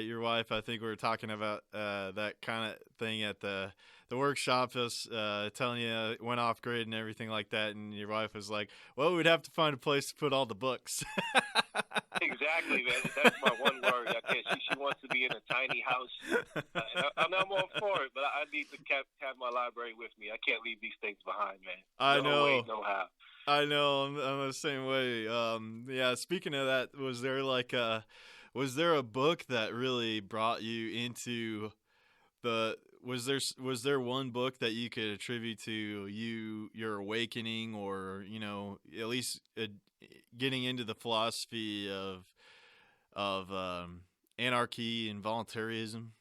your wife, I think we were talking about that kind of thing at the workshop. Was telling you it went off grid and everything like that, and your wife was like, "Well, we'd have to find a place to put all the books." Exactly, man. That's my one word. She wants to be in a tiny house, and I'm all for it. But I need to have my library with me. I can't leave these things behind, man. I No know. way, no how. I know. I'm the same way. Yeah. Speaking of that, was there a book that really brought you into the? Was there one book that you could attribute to your awakening, or at least getting into the philosophy of anarchy and voluntarism?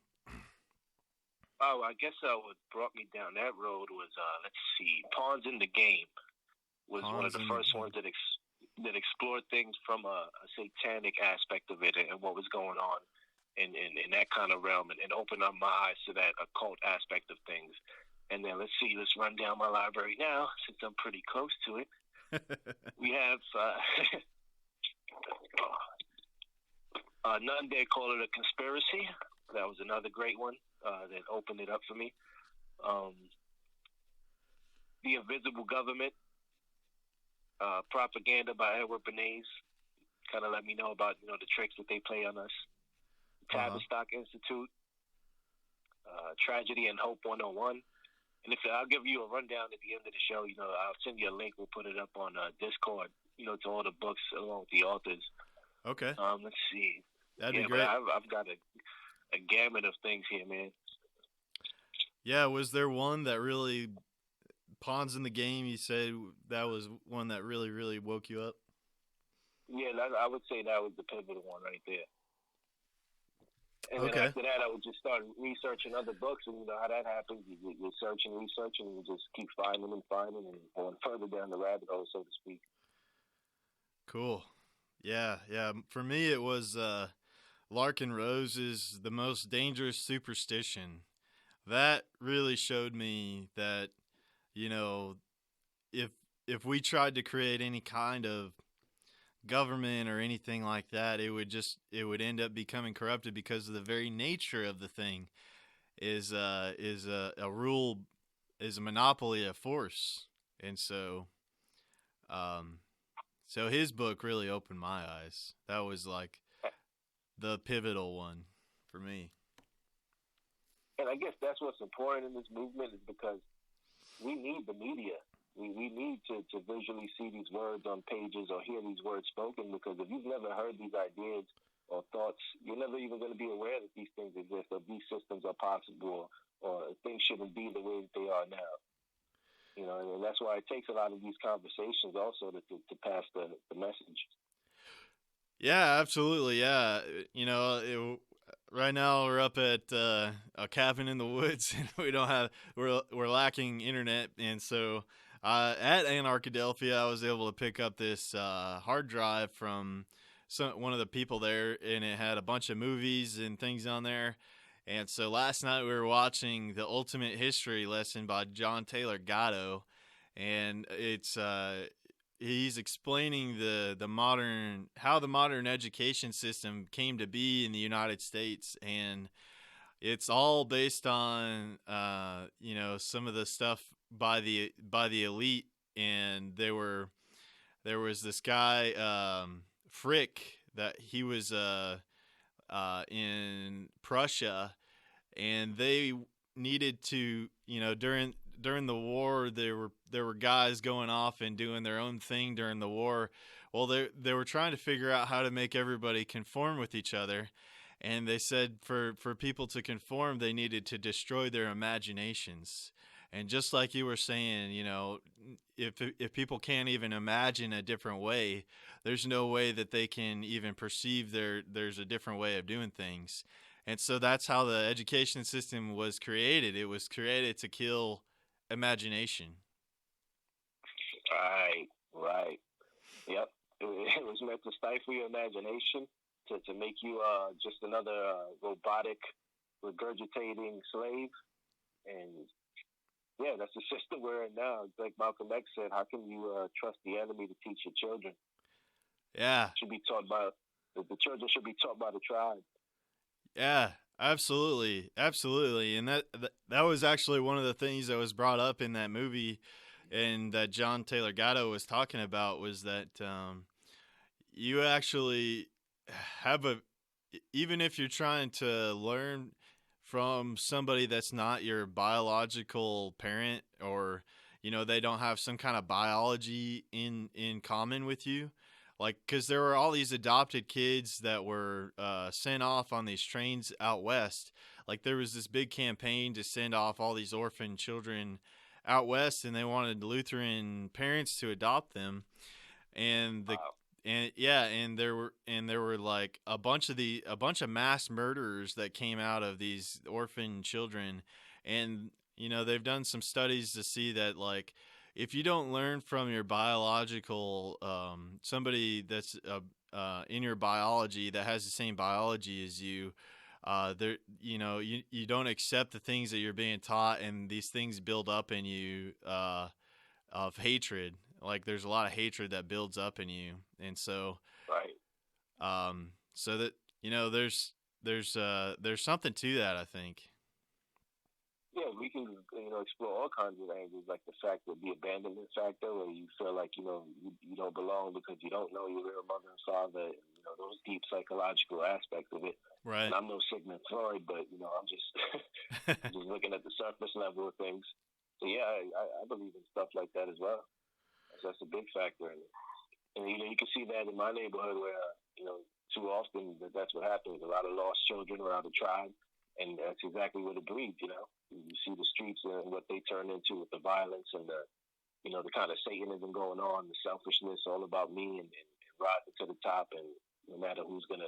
Oh, I guess what brought me down that road was let's see, Pawns in the Game was one of the first ones that explored things from a satanic aspect of it and what was going on in that kind of realm, and opened up my eyes to that occult aspect of things. And then let's run down my library now, since I'm pretty close to it. We have None Dare Call It a Conspiracy. That was another great one that opened it up for me. The Invisible Government, Propaganda by Edward Bernays, kind of let me know about the tricks that they play on us. Tavistock Institute, Tragedy and Hope 101. And I'll give you a rundown at the end of the show. I'll send you a link. We'll put it up on Discord. To all the books along with the authors. Okay. Let's see. That'd be great. I've got a gamut of things here, man. Yeah. Was there one that really, Pawns in the Game, you said that was one that really, really woke you up? Yeah, I would say that was the pivotal one right there. And Okay. then after that, I would just start researching other books, and how that happens. You're searching, researching, and you just keep finding and going further down the rabbit hole, so to speak. Cool. Yeah. For me, it was Larkin Rose's The Most Dangerous Superstition. That really showed me that, if we tried to create any kind of government or anything like that, it would end up becoming corrupted, because of the very nature of the thing is a rule, is a monopoly of force. And so so his book really opened my eyes. That was like the pivotal one for me. And I guess that's what's important in this movement, is because we need the media. We need to visually see these words on pages or hear these words spoken, because if you've never heard these ideas or thoughts, you're never even going to be aware that these things exist, or these systems are possible, or things shouldn't be the way that they are now. And that's why it takes a lot of these conversations also to pass the message. Yeah, absolutely. Yeah. Right now we're up at a cabin in the woods, and we're lacking internet. And so at Anarchadelphia, I was able to pick up this hard drive from one of the people there, and it had a bunch of movies and things on there. And so last night we were watching The Ultimate History Lesson by John Taylor Gatto, and it's he's explaining how the modern education system came to be in the United States, and it's all based on some of the stuff by the elite. And there was this guy Frick, that he was in Prussia, and they needed to, during the war, there were guys going off and doing their own thing during the war. Well, they were trying to figure out how to make everybody conform with each other, and they said for people to conform, they needed to destroy their imaginations. And just like you were saying, if people can't even imagine a different way, there's no way that they can even perceive there's a different way of doing things. And so that's how the education system was created. It was created to kill imagination. Right. Yep. It was meant to stifle your imagination, to make you just another robotic, regurgitating slave. And yeah, that's the system we're in now. It's like Malcolm X said, how can you trust the enemy to teach your children? Yeah. Should be taught by the children should be taught by the tribe. Yeah, absolutely. Absolutely. And that was actually one of the things that was brought up in that movie and that John Taylor Gatto was talking about was that you actually have even if you're trying to learn from somebody that's not your biological parent, or they don't have some kind of biology in common with you, like, because there were all these adopted kids that were sent off on these trains out west. Like, there was this big campaign to send off all these orphan children out west, and they wanted Lutheran parents to adopt them. And Wow. and there were like a bunch of mass murderers that came out of these orphan children. And they've done some studies to see that, like, if you don't learn from your biological somebody that's in your biology that has the same biology as you, there you don't accept the things that you're being taught, and these things build up in you of hatred. Like, there's a lot of hatred that builds up in you. And so Right. so that there's something to that, I think. Yeah, we can explore all kinds of angles, like the fact of the abandonment factor, where you feel like you don't belong because you don't know your real mother and father. Those deep psychological aspects of it. Right. And I'm no Sigmund Freud, but I'm just just looking at the surface level of things. So yeah, I believe in stuff like that as well. That's a big factor in it. And you can see that in my neighborhood where too often that's what happens. A lot of lost children around the tribe, and that's exactly what it breeds. You see the streets and what they turn into with the violence and the kind of Satanism going on, the selfishness, all about me and rising to the top, and no matter who's gonna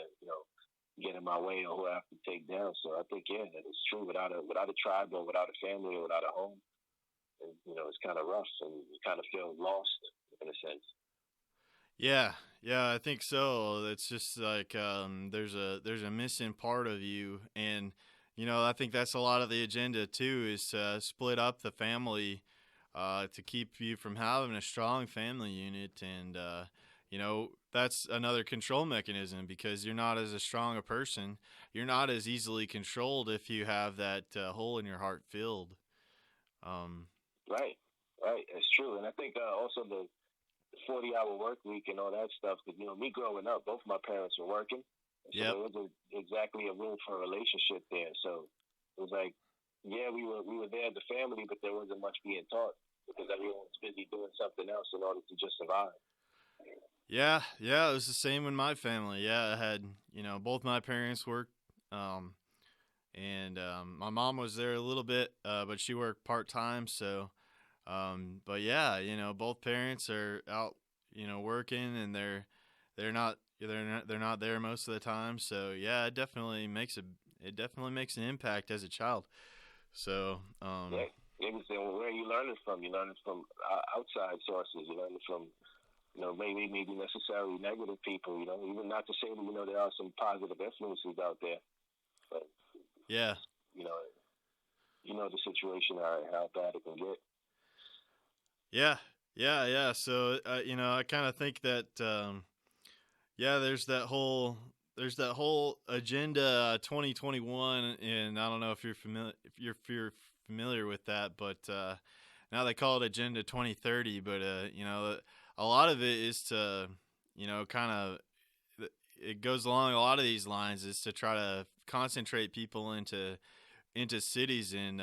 get in my way or who I have to take down. So I think that it's true. Without a tribe or without a family or without a home, it's kind of rough, and you kind of feel lost in a sense. Yeah, I think so. It's just like there's a missing part of you, and I think that's a lot of the agenda too, is to split up the family, to keep you from having a strong family unit, and that's another control mechanism, because you're not as strong a person, you're not as easily controlled if you have that hole in your heart filled. Right, it's true. And I think also the 40-hour work week and all that stuff, because me growing up, both my parents were working, so Yep. there wasn't exactly a room for a relationship there. So it was like, yeah, we were there as a family, but there wasn't much being taught because everyone was busy doing something else in order to just survive. Yeah, it was the same in my family. Yeah, I had, both my parents worked, and my mom was there a little bit, but she worked part-time. So, but yeah, both parents are out, working, and they're not there most of the time. So yeah, it definitely makes an impact as a child. So, Yeah, it was where you learning from. You learning from outside sources. You learning from maybe necessarily negative people. Even not to say that there are some positive influences out there, but yeah. The situation, how bad it can get. Yeah. So, I kind of think that, there's that whole agenda 2021, and I don't know if you're familiar with that, but now they call it Agenda 2030. But a lot of it is to kind of, it goes along a lot of these lines, is to try to concentrate people into cities, and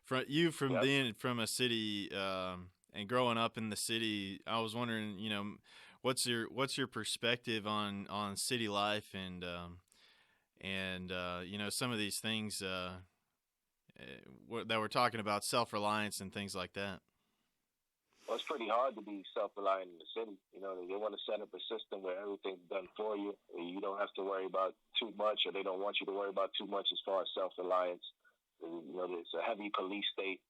from Yep. being from a city, and growing up in the city, I was wondering, what's your perspective on city life, and some of these things, that were talking about self-reliance and things like that. Well, it's pretty hard to be self-reliant in the city. You know, they want to set up a system where everything's done for you. You don't have to worry about too much, or they don't want you to worry about too much as far as self-reliance. You know, it's a heavy police state.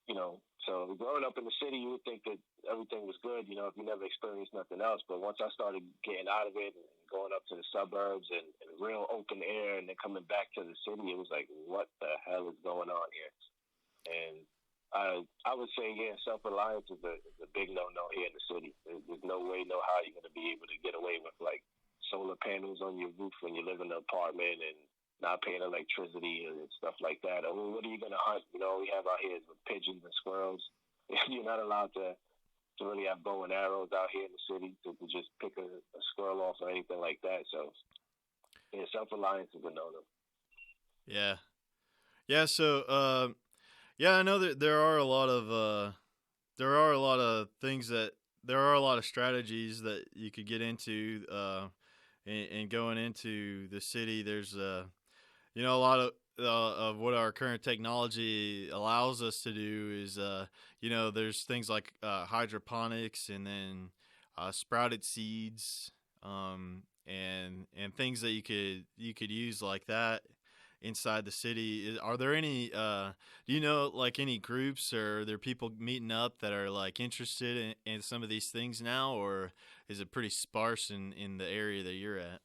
You know, so growing up in the city, you would think that everything was good, you know, if you never experienced nothing else. But once I started getting out of it and going up to the suburbs and real open air and then coming back to the city, it was like, what the hell is going on here? And I would say, yeah, self-reliance is a big no-no here in the city. There's no way, no how you're going to be able to get away with, like, solar panels on your roof when you live in an apartment and not paying electricity and stuff like that. I mean, what are you going to hunt? You know, we have out here with pigeons and squirrels. You're not allowed to really have bow and arrows out here in the city to just pick a squirrel off or anything like that. So, yeah, self-reliance is a no-no. Yeah. Yeah. So, yeah, I know that there are a lot of things that there are a lot of strategies that you could get into in going into the city. There's you know, a lot of what our current technology allows us to do is you know, there's things like hydroponics and then sprouted seeds and things that you could use like that inside the city. Are there any do you know, like, any groups, or are there people meeting up that are like interested in some of these things now, or is it pretty sparse in the area that you're at?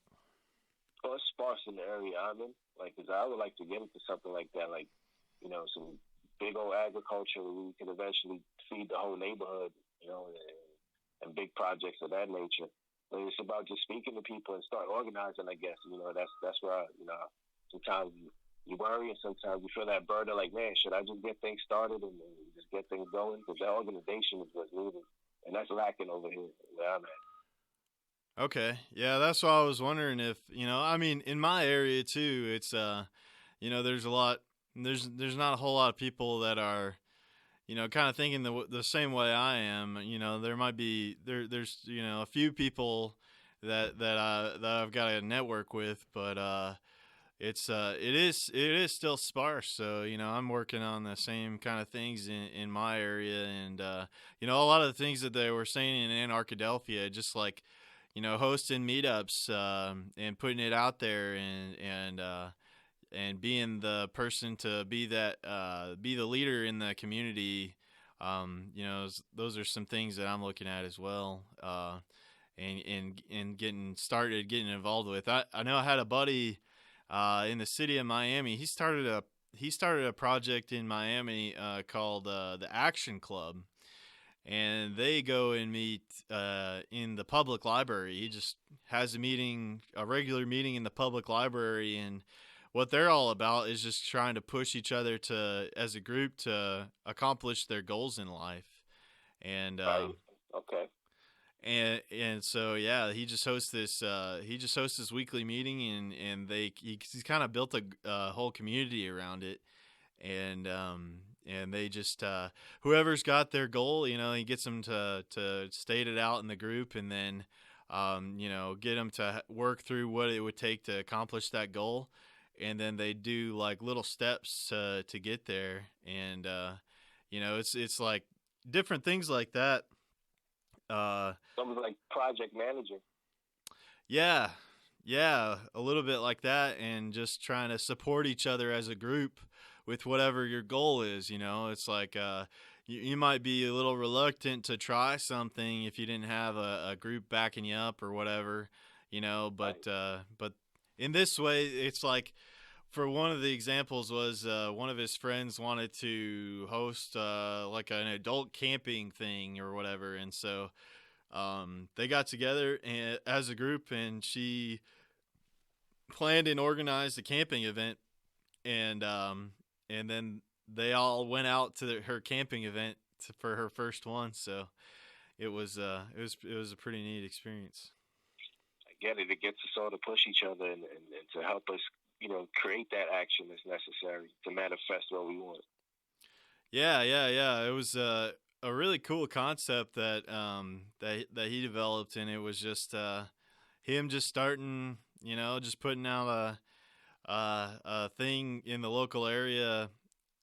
Well, it's sparse in the area I'm in. Like, 'cause I would like to get into something like that, like, you know, some big old agriculture where we can eventually feed the whole neighborhood, you know, and big projects of that nature. But it's about just speaking to people and start organizing, I guess. You know, that's where, you know, sometimes you worry and sometimes you feel that burden, like, man, should I just get things started and just get things going? Because that organization is what's needed. And that's lacking over here where I'm at. Okay. Yeah, that's why I was wondering if, you know, I mean, in my area too, it's you know, there's not a whole lot of people that are, you know, kind of thinking the same way I am. You know, there might be there's, you know, a few people that I've got a network with, but it is still sparse. So, you know, I'm working on the same kind of things in my area, and you know, a lot of the things that they were saying in Anarchadelphia, just like, you know, hosting meetups and putting it out there, and being the person to be the leader in the community. You know, those are some things that I'm looking at as well. And getting involved with. I know I had a buddy in the city of Miami. He started a project in Miami called the Action Club, and they go and meet in the public library. He just has a regular meeting in the public library, and what they're all about is just trying to push each other as a group to accomplish their goals in life. And Right. Okay. and so, yeah, he just hosts this weekly meeting, and he's kind of built a whole community around it, and they just whoever's got their goal, you know, he gets them to state it out in the group, and then you know, get them to work through what it would take to accomplish that goal, and then they do like little steps to get there, and you know, it's like different things like that. Something like project manager. Yeah, a little bit like that, and just trying to support each other as a group with whatever your goal is. You know, it's like you might be a little reluctant to try something if you didn't have a group backing you up or whatever, you know. But in this way, it's like, for one of the examples was one of his friends wanted to host like an adult camping thing or whatever, and so they got together as a group, and she planned and organized a camping event, and then they all went out to her camping event for her first one. So it was a pretty neat experience. I get it. It gets us all to push each other and to help us, you know, create that action that's necessary to manifest what we want. Yeah. It was a really cool concept that that he developed, and it was just him just starting, you know, just putting out a thing in the local area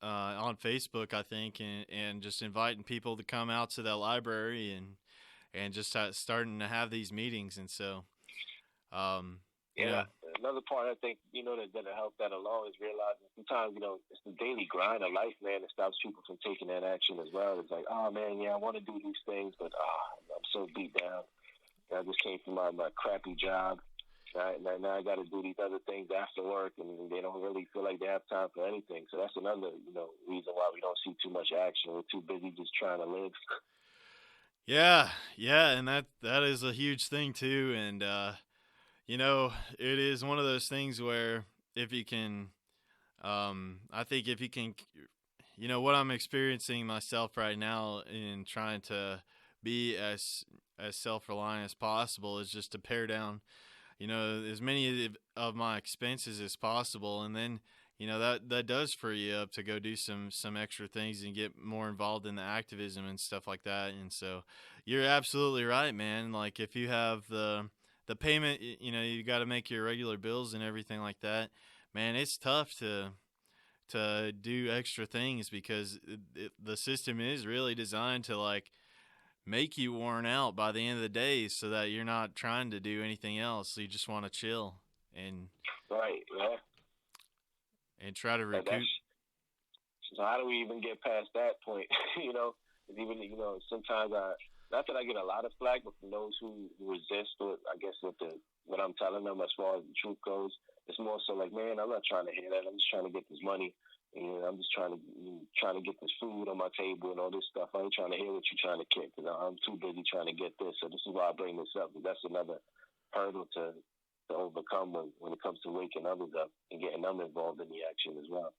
on Facebook, I think, and just inviting people to come out to that library and just starting to have these meetings. And so, you Yeah, know, another part I think that'll help that along is realizing sometimes it's the daily grind of life, man, that stops people from taking that action as well. It's like, oh man, yeah, I want to do these things, but I'm so beat down. I just came from my crappy job. Right? Now I got to do these other things after work, and they don't really feel like they have time for anything. So that's another reason why we don't see too much action. We're too busy just trying to live. yeah, yeah, and that is a huge thing too. And it is one of those things where if you can, I think if you can, what I'm experiencing myself right now in trying to be as self-reliant as possible is just to pare down as many of my expenses as possible, and then that does free you up to go do some extra things and get more involved in the activism and stuff like that. And so you're absolutely right, man. Like if you have the payment, you got to make your regular bills and everything like that, man. It's tough to do extra things because the system is really designed to like make you worn out by the end of the day so that you're not trying to do anything else. You just want to chill and Right, yeah. and try to recoup. So how do we even get past that point? Even sometimes not that I get a lot of flack, but from those who resist what I'm telling them as far as the truth goes, it's more so like, man, I'm not trying to hear that. I'm just trying to get this money. I'm just trying to get this food on my table and all this stuff. I ain't trying to hear what you're trying to kick. I'm too busy trying to get this. So this is why I bring this up. That's another hurdle to overcome when it comes to waking others up and getting them involved in the action as well.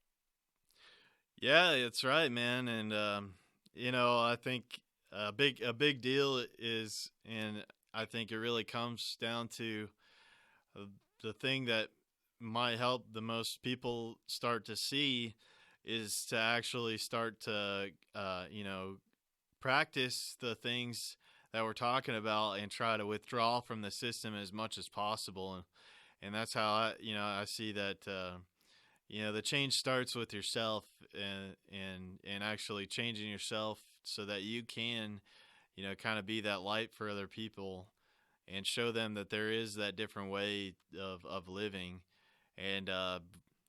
Yeah, that's right, man. And I think a big deal is, and I think it really comes down to the thing that might help the most people start to see is to actually start to practice the things that we're talking about and try to withdraw from the system as much as possible. And that's how I see that the change starts with yourself, and actually changing yourself so that you can kind of be that light for other people and show them that there is that different way of living. And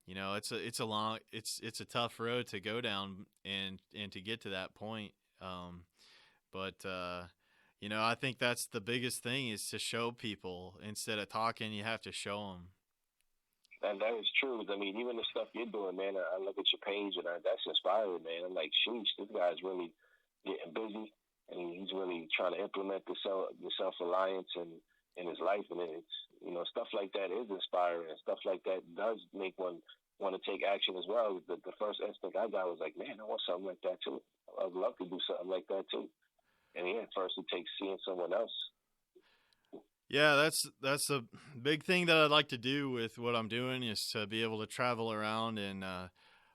it's a tough road to go down and to get to that point. But I think that's the biggest thing is to show people instead of talking. You have to show them. And that is true. I mean, even the stuff you're doing, man, I look at your page and that's inspiring, man. I'm like, sheesh, this guy's really getting busy, and he's really trying to implement the self-reliance in his life. And it's, stuff like that is inspiring, and stuff like that does make one want to take action as well. The first instinct I got was like, man, I want something like that too. I'd love to do something like that too. And yeah, first it takes seeing someone else. Yeah, that's a big thing that I'd like to do with what I'm doing is to be able to travel around, and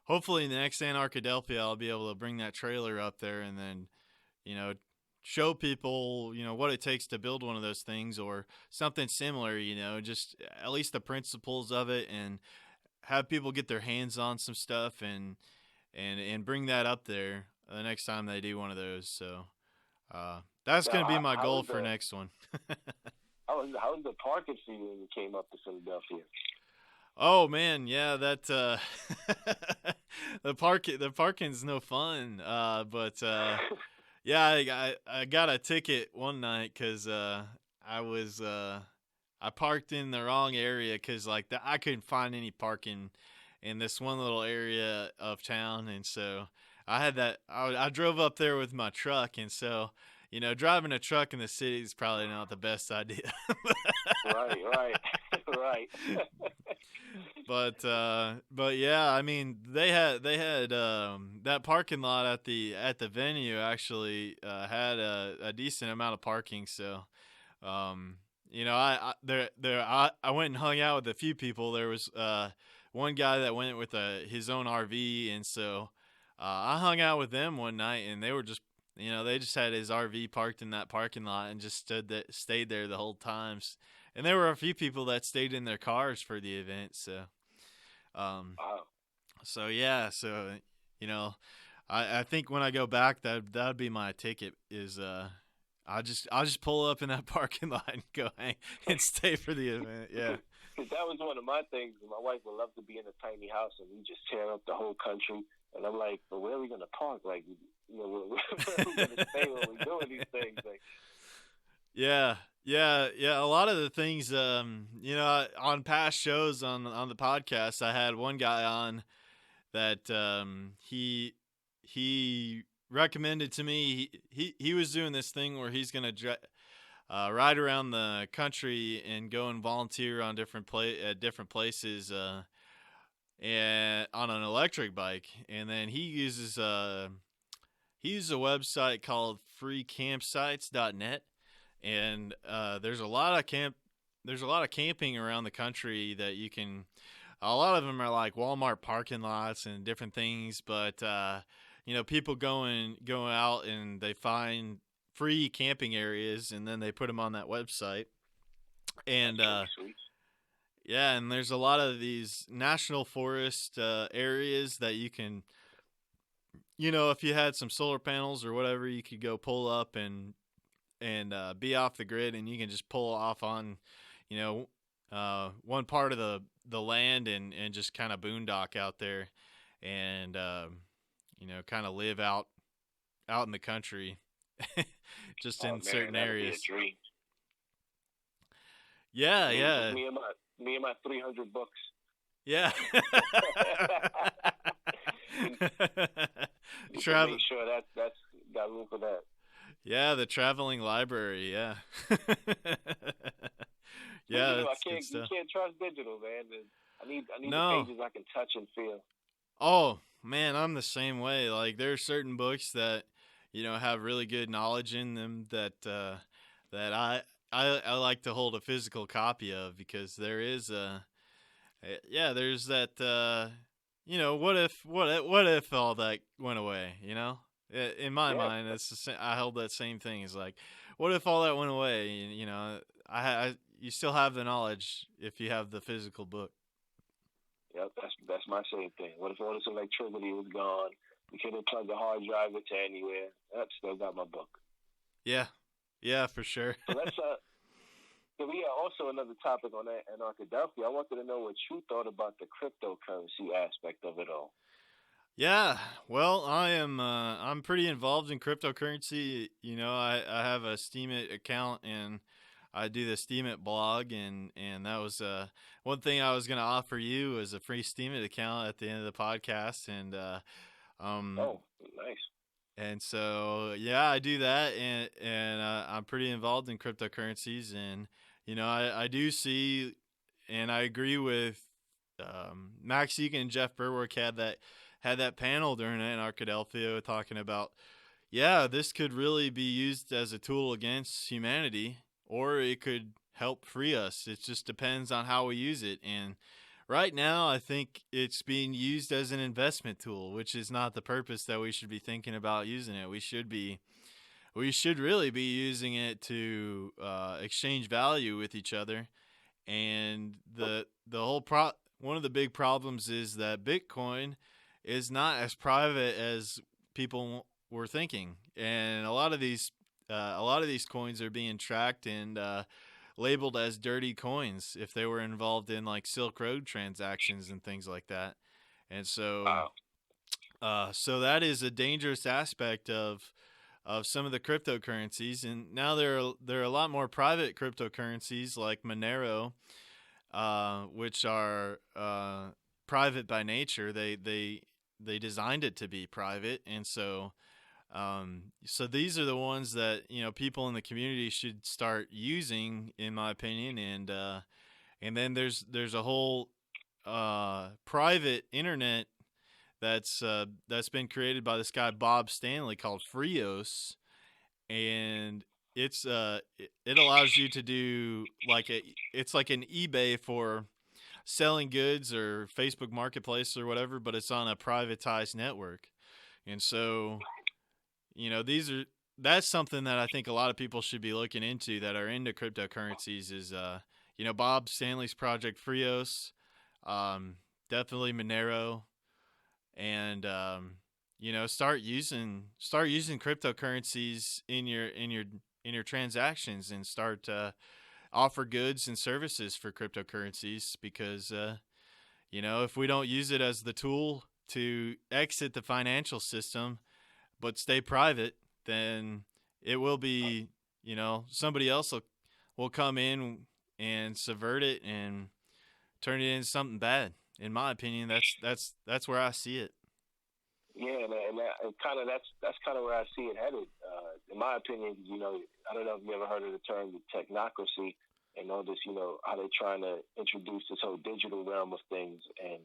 hopefully in the next Anarchadelphia I'll be able to bring that trailer up there and then show people what it takes to build one of those things or something similar, just at least the principles of it, and have people get their hands on some stuff and bring that up there the next time they do one of those. So that's going to be my goal for next one. How was the parking for you when you came up to Philadelphia? Oh man, yeah, that the parking's no fun. But yeah, I got a ticket one night because I was I parked in the wrong area because I couldn't find any parking in this one little area of town, and so I had that. I drove up there with my truck, and so. Driving a truck in the city is probably not the best idea. Right. But yeah, I mean, they had that parking lot at the venue actually had a decent amount of parking. So, I went and hung out with a few people. There was one guy that went with his own RV, and so I hung out with them one night, and they were just. They just had his RV parked in that parking lot and just stayed there the whole time. And there were a few people that stayed in their cars for the event. So, Wow. So yeah, so you know, I think when I go back, that'd be my ticket. Is I'll just pull up in that parking lot and go hang and stay for the event. Yeah. Because that was one of my things. My wife would love to be in a tiny house and we just tear up the whole country. And I'm like, but where are we going to park? Like, where are we going to stay when we're doing these things? Like, Yeah, yeah. A lot of the things, on past shows on the podcast, I had one guy on that he recommended to me. He was doing this thing where he's gonna ride around the country and go and volunteer on at different places, and on an electric bike, and then he uses a website called freecampsites.net, and there's a lot of camping around the country that you can. A lot of them are like Walmart parking lots and different things, but people go out and they find free camping areas, and then they put them on that website. And that's pretty sweet. yeah, and there's a lot of these national forest areas that you can, if you had some solar panels or whatever, you could go pull up and be off the grid, and you can just pull off on, one part of the land and just kind of boondock out there, and kind of live out in the country, just in certain areas. Be a dream. Yeah, yeah. Me and my 300 books. Yeah. Travel. Make sure that's got room for that. Yeah, the traveling library. Yeah. Yeah, that's good stuff. You can't trust digital, man. I need No. the pages I can touch and feel. Oh man, I'm the same way. Like there are certain books that have really good knowledge in them that I like to hold a physical copy of, because there is there's that what if all that went away, in my mind it's I held that same thing. Is like, what if all that went away? You still have the knowledge if you have the physical book. Yep, that's my same thing. What if all this electricity was gone? We couldn't plug the hard drive into anywhere. Yep, still got my book. Yeah, for sure. So let's so we have also another topic on that Anarchadelphia. I wanted to know what you thought about the cryptocurrency aspect of it all. Yeah, well, I'm pretty involved in cryptocurrency. I have a Steemit account, and I do the Steemit blog, and that was one thing I was going to offer you as a free Steemit account at the end of the podcast, and oh, nice. And so yeah, I do that, and I'm pretty involved in cryptocurrencies, and I do see, and I agree with Max Egan and Jeff Berwick had that panel during Anarchadelphia talking about, this could really be used as a tool against humanity, or it could help free us. It just depends on how we use it. And right now, I think it's being used as an investment tool, which is not the purpose that we should be thinking about using it. We should really be using it to exchange value with each other. And the whole one of the big problems is that Bitcoin is not as private as people were thinking, and a lot of these coins are being tracked and labeled as dirty coins if they were involved in like Silk Road transactions and things like that. And so, so that is a dangerous aspect of some of the cryptocurrencies. And now there are a lot more private cryptocurrencies like Monero, which are private by nature. They designed it to be private, and so these are the ones that people in the community should start using, in my opinion. And then there's a whole private internet that's been created by this guy Bob Stanley called Freos, and it allows you to do it's like an eBay for selling goods, or Facebook Marketplace or whatever, but it's on a privatized network. And so, that's something that I think a lot of people should be looking into that are into cryptocurrencies is, Bob Stanley's project Freos. definitely Monero, and start using cryptocurrencies in your transactions, and start to offer goods and services for cryptocurrencies, because if we don't use it as the tool to exit the financial system but stay private, then it will be, somebody else will come in and subvert it and turn it into something bad. In my opinion, that's where I see it. Yeah, and kind of that's kind of where I see it headed. In my opinion, I don't know if you ever heard of the term technocracy, and all this, how they're trying to introduce this whole digital realm of things. And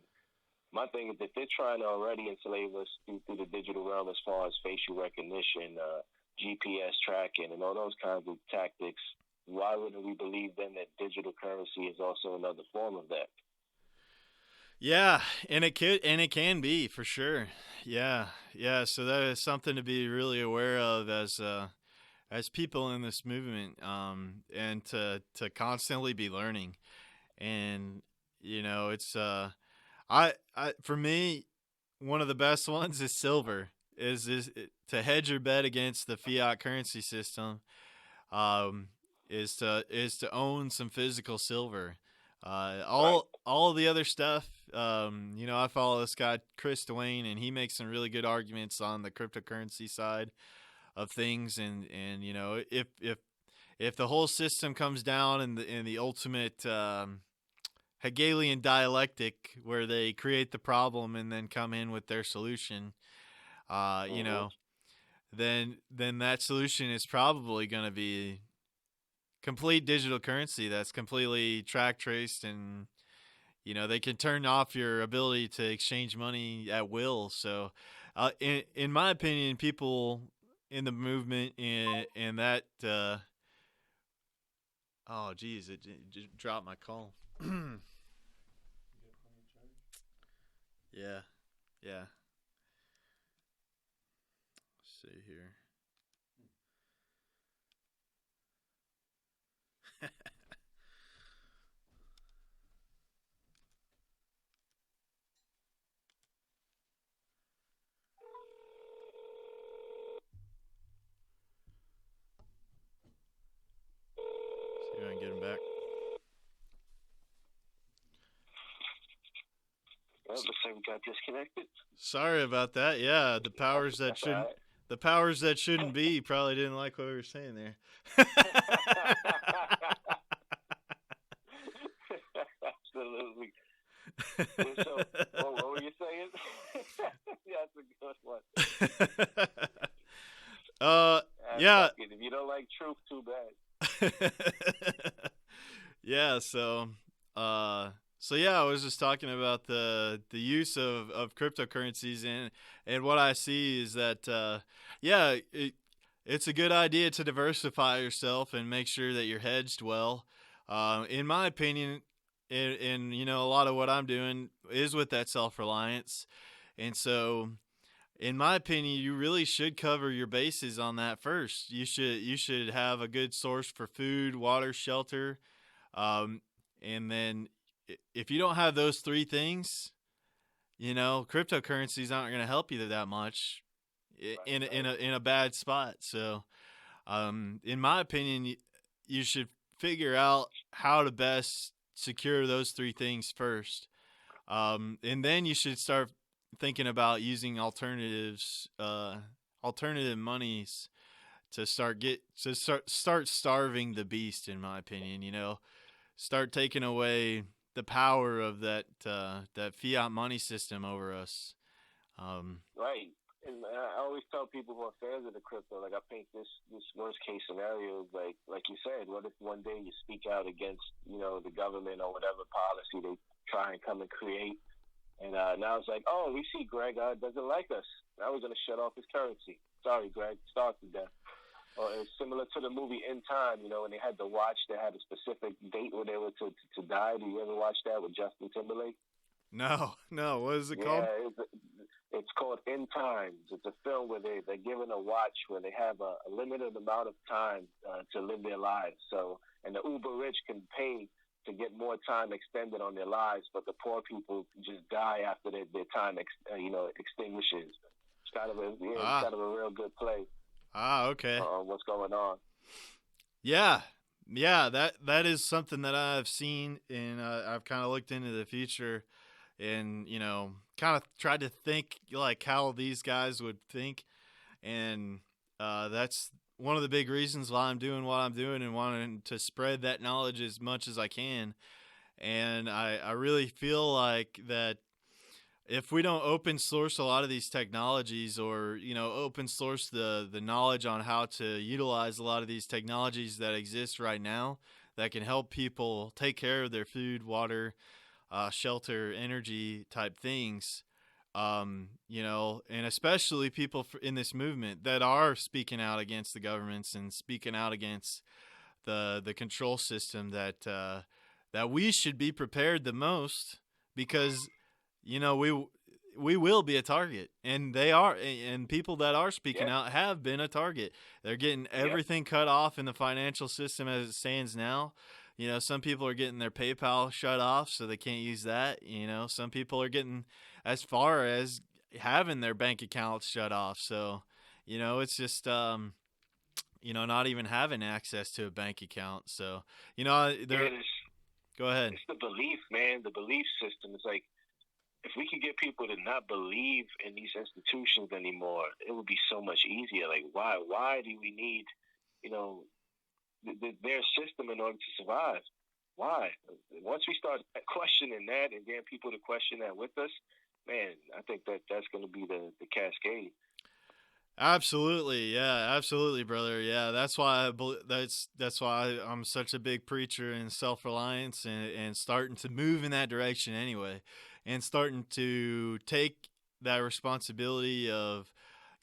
my thing is that they're trying to already enslave us through the digital realm as far as facial recognition, GPS tracking, and all those kinds of tactics. Why wouldn't we believe then that digital currency is also another form of that? Yeah, and it can be, for sure. Yeah, yeah. So that is something to be really aware of as people in this movement, and to constantly be learning. And it's for me, one of the best ones is silver. Is to hedge your bet against the fiat currency system. Um, is to own some physical silver. All of the other stuff. I follow this guy Chris Dwayne, and he makes some really good arguments on the cryptocurrency side of things. And if the whole system comes down in the ultimate Hegelian dialectic, where they create the problem and then come in with their solution, then that solution is probably going to be complete digital currency that's completely track traced, and they can turn off your ability to exchange money at will. So in my opinion, people in the movement in that oh geez, it just dropped my call. Yeah, yeah. Let's see here. See if I can get him back. Well, looks like we got disconnected. Sorry about that. Yeah, the powers that shouldn't. Right. The powers that shouldn't be probably didn't like what we were saying there. Absolutely. So, what were you saying? Yeah, that's a good one. Yeah. If you don't like truth, too bad. Yeah. So yeah, I was just talking about the use of cryptocurrencies, and what I see is that it's a good idea to diversify yourself and make sure that you're hedged well. In my opinion, and a lot of what I'm doing is with that self-reliance, and so in my opinion, you really should cover your bases on that first. You should have a good source for food, water, shelter, and then if you don't have those three things, cryptocurrencies aren't going to help you that much in a bad spot. So, in my opinion, you should figure out how to best secure those three things first, and then you should start thinking about using alternative monies to start starving the beast. In my opinion, start taking away the power of that fiat money system over us. Right. And I always tell people who are fans of the crypto, like I paint this worst case scenario, like you said, what if one day you speak out against, the government or whatever policy they try and come and create, and now it's like, oh, we see Greg doesn't like us. Now we're going to shut off his currency. Sorry, Greg, starve to death. Or it's similar to the movie In Time, when they had the watch, they had a specific date where they were to die. Do you ever watch that with Justin Timberlake? No. What is it called? It's called In Time. It's a film where they're given a watch where they have a limited amount of time to live their lives. So, and the uber rich can pay to get more time extended on their lives, but the poor people just die after their time extinguishes. It's kind of it's kind of a real good play. Okay. On what's going on. Yeah, that is something that I've seen, and I've kind of looked into the future, and kind of tried to think like how these guys would think, and that's one of the big reasons why I'm doing what I'm doing and wanting to spread that knowledge as much as I can. And I really feel like that if we don't open source a lot of these technologies, or open source the knowledge on how to utilize a lot of these technologies that exist right now that can help people take care of their food, water, shelter, energy type things, and especially people in this movement that are speaking out against the governments and speaking out against the control system, that we should be prepared the most, because we will be a target, and they are, and people that are speaking out have been a target. They're getting everything cut off in the financial system as it stands now. Some people are getting their PayPal shut off, so they can't use that. Some people are getting as far as having their bank accounts shut off. So, it's just, not even having access to a bank account. So, go ahead. It's the belief, man. The belief system. It's like, if we could get people to not believe in these institutions anymore, it would be so much easier. Like, why do we need, their system in order to survive? Why? Once we start questioning that and getting people to question that with us, man, I think that's going to be the cascade. Absolutely, yeah, absolutely, brother. Yeah, that's why that's why I'm such a big preacher in self-reliance, and starting to move in that direction anyway, and starting to take that responsibility of,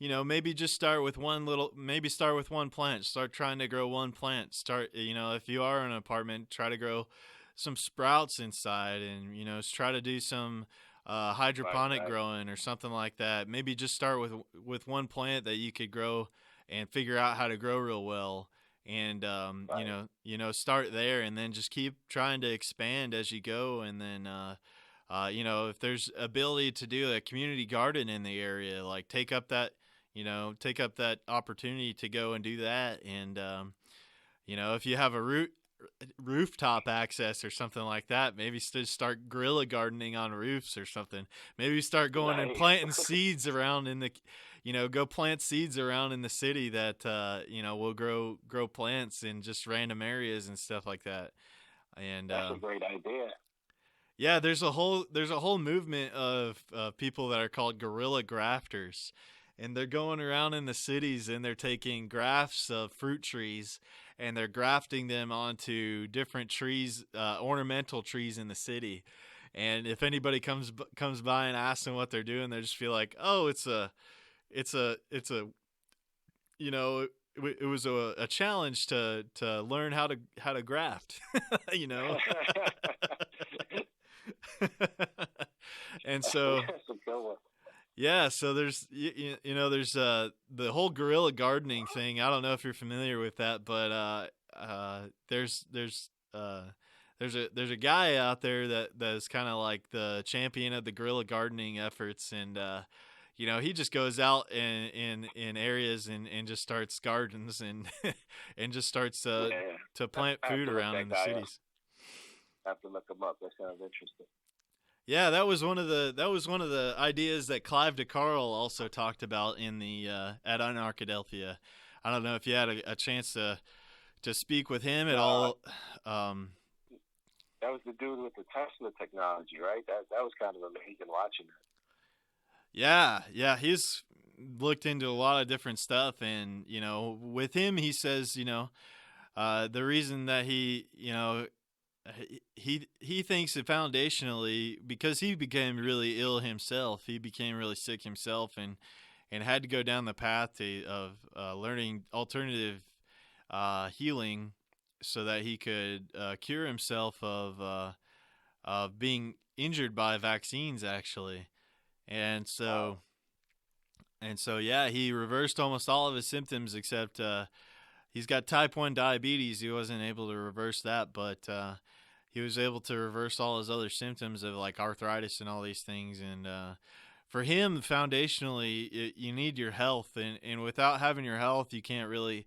maybe just start with one plant. Start trying to grow one plant. Start, if you are in an apartment, try to grow some sprouts inside, and try to do some hydroponic growing or something like that. Maybe just start with one plant that you could grow and figure out how to grow real well, and start there, and then just keep trying to expand as you go. And then if there's ability to do a community garden in the area, like take up that opportunity to go and do that. And if you have a rooftop access or something like that, maybe start guerrilla gardening on roofs or something. Maybe start going and planting seeds around in the go plant seeds around in the city that will grow plants in just random areas and stuff like that. And that's a great idea. Yeah, there's a whole movement of people that are called guerrilla grafters, and they're going around in the cities, and they're taking grafts of fruit trees, and they're grafting them onto different trees, ornamental trees in the city. And if anybody comes by and asks them what they're doing, they just feel like, oh, it was a challenge to learn how to graft, And so, yeah, so there's there's the whole guerrilla gardening thing. I don't know if you're familiar with that, but there's a guy out there that is kind of like the champion of the guerrilla gardening efforts, and he just goes out in areas and just starts gardens and and just starts to plant food around in the cities. I have to look him up. That sounds interesting. Yeah, that was one of the ideas that Clive DeCarl also talked about in the at Anarchadelphia. I don't know if you had a chance to speak with him at all. That was the dude with the Tesla technology, right? That was kind of amazing watching that. Yeah, he's looked into a lot of different stuff, and with him, he says, the reason that he thinks that foundationally, because he became really ill himself, he became really sick himself, and had to go down the path of learning alternative healing so that he could cure himself of being injured by vaccines, actually. And so yeah, he reversed almost all of his symptoms, except he's got type 1 diabetes. He wasn't able to reverse that, but he was able to reverse all his other symptoms of like arthritis and all these things. And for him, foundationally, you need your health, and without having your health, you can't really,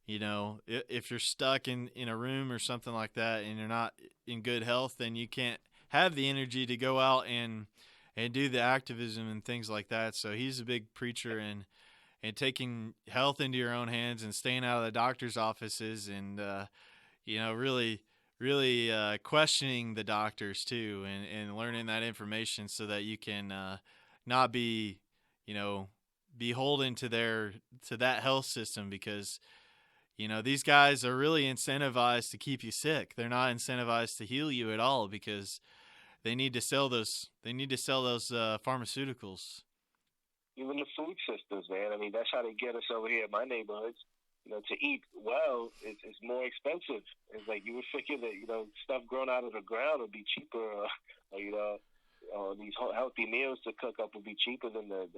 if you're stuck in a room or something like that, and you're not in good health, then you can't have the energy to go out and do the activism and things like that. So he's a big preacher and taking health into your own hands and staying out of the doctor's offices, and really questioning the doctors too, and learning that information so that you can not be beholden to that health system, because these guys are really incentivized to keep you sick. They're not incentivized to heal you at all, because they need to sell those pharmaceuticals. Even the food systems, man. I mean, that's how they get us over here in my neighborhoods. To eat well is more expensive. It's like you would figure that, stuff grown out of the ground would be cheaper, or these healthy meals to cook up would be cheaper than the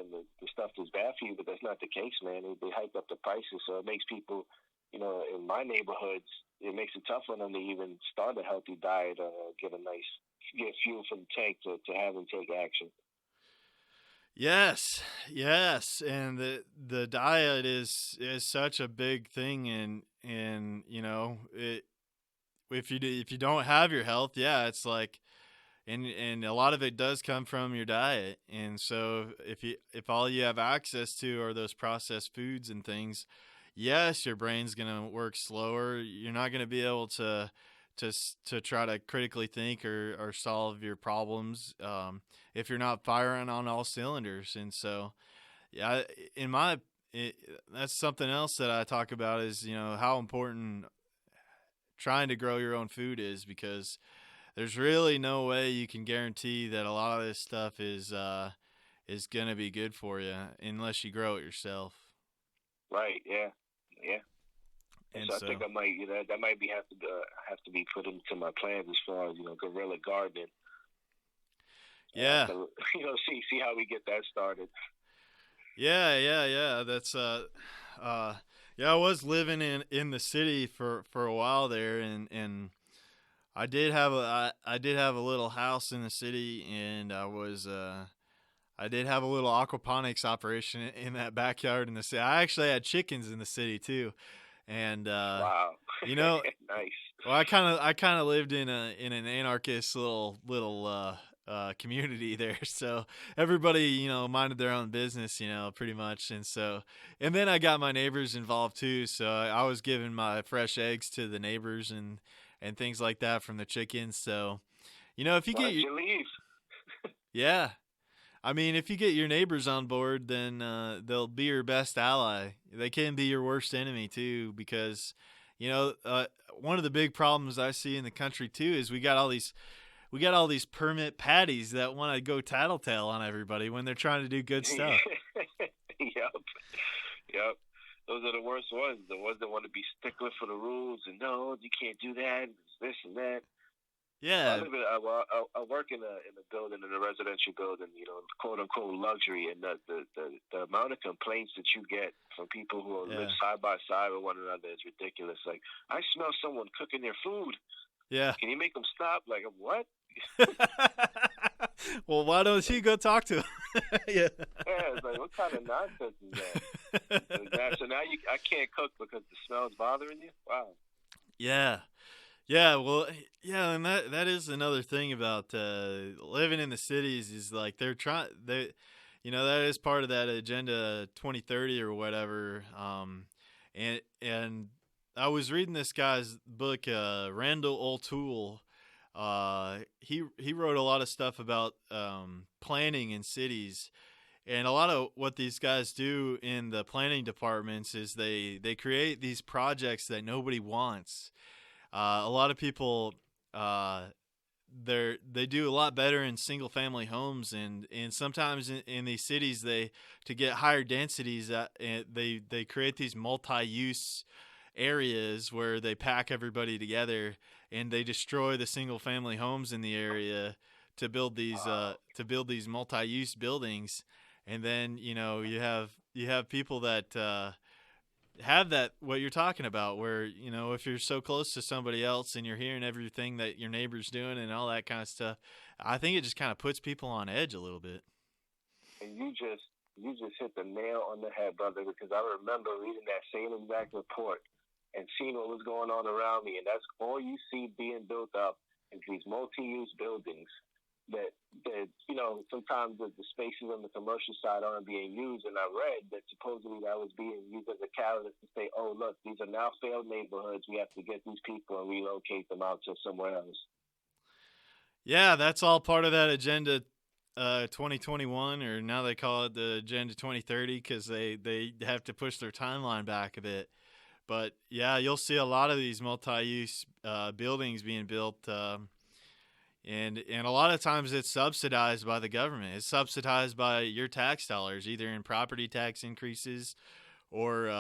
stuff that's bad for you, but that's not the case, man. They hiked up the prices, so it makes people, in my neighborhoods, it makes it tough for them to even start a healthy diet or get fuel from the tank to have them take action. Yes, and the diet is such a big thing, and if you don't have your health, yeah, it's like, and a lot of it does come from your diet, and so if all you have access to are those processed foods and things, yes, your brain's gonna work slower. You're not gonna be able to try to critically think or solve your problems if you're not firing on all cylinders. And so, yeah, that's something else that I talk about is how important trying to grow your own food is, because there's really no way you can guarantee that a lot of this stuff is gonna be good for you unless you grow it yourself. Right. Yeah. And so I think I might, that might have to be put into my plans as far as guerrilla gardening. Yeah. See how we get that started. Yeah. That's I was living in the city for a while there, and I did have a little house in the city, and I did have a little aquaponics operation in that backyard in the city. I actually had chickens in the city too. And wow. Nice. Well, I kind of lived in an anarchist little community there, so everybody minded their own business, pretty much. And then I got my neighbors involved too, so I was giving my fresh eggs to the neighbors and things like that from the chickens. So if you Why'd you leave? Yeah. I mean, if you get your neighbors on board, then they'll be your best ally. They can be your worst enemy too, because one of the big problems I see in the country too is we got all these permit patties that want to go tattletale on everybody when they're trying to do good stuff. Yep. Those are the worst ones. The ones that want to be stickler for the rules and no, you can't do that. It's this and that. Yeah. I work in a building, in a residential building, quote unquote luxury, and the amount of complaints that you get from people who live side by side with one another is ridiculous. Like, I smell someone cooking their food. Yeah. Can you make them stop? Like, what? Well, why don't you go talk to him? Yeah. It's like, what kind of nonsense is that? So now I can't cook because the smell's bothering you? Wow. Yeah. Well, and that is another thing about living in the cities is like that is part of that Agenda 2030 or whatever. And I was reading this guy's book, Randall O'Toole. He wrote a lot of stuff about planning in cities, and a lot of what these guys do in the planning departments is they create these projects that nobody wants. A lot of people they do a lot better in single family homes, and sometimes in these cities to get higher densities they create these multi-use areas where they pack everybody together and they destroy the single family homes in the area to build these multi-use buildings. And then you have people that have that what you're talking about, where if you're so close to somebody else and you're hearing everything that your neighbor's doing and all that kind of stuff, I think it just kind of puts people on edge a little bit. And you just hit the nail on the head, brother, because I remember reading that same exact report and seeing what was going on around me, and that's all you see being built up into these multi-use buildings that sometimes the spaces on the commercial side aren't being used. And I read that supposedly that was being used as a catalyst to say, oh, look, these are now failed neighborhoods. We have to get these people and relocate them out to somewhere else. Yeah, that's all part of that Agenda 2021, or now they call it the Agenda 2030, because they have to push their timeline back a bit. But yeah, you'll see a lot of these multi-use buildings being built, and a lot of times it's subsidized by the government. It's subsidized by your tax dollars, either in property tax increases or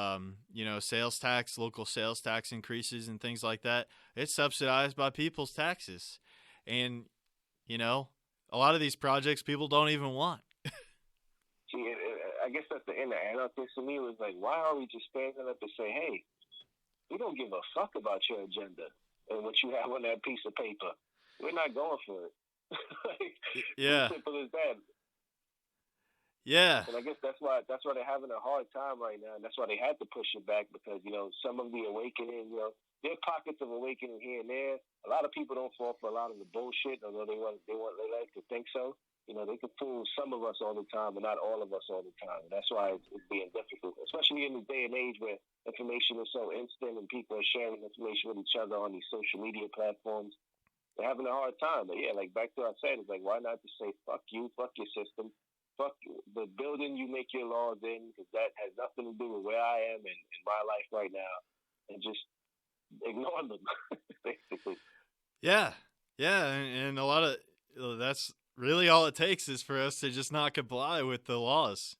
sales tax, local sales tax increases, and things like that. It's subsidized by people's taxes, and a lot of these projects people don't even want. See, I guess that's the inner anarchist to me. Was like, why are we just standing up and say, hey, we don't give a fuck about your agenda and what you have on that piece of paper. We're not going for it. Yeah. As simple as that. Yeah. And I guess that's why they're having a hard time right now, and that's why they had to push it back, because some of the awakening, there are pockets of awakening here and there. A lot of people don't fall for a lot of the bullshit, although they like to think so. They can fool some of us all the time, but not all of us all the time. And that's why it's being difficult, especially in this day and age where information is so instant and people are sharing information with each other on these social media platforms. They're having a hard time. But yeah, like back to what I said, it's like, why not just say, fuck you, fuck your system, fuck the building you make your laws in, because that has nothing to do with where I am in my life right now, and just ignore them, basically. Yeah. Yeah. And a lot of that's really all it takes is for us to just not comply with the laws.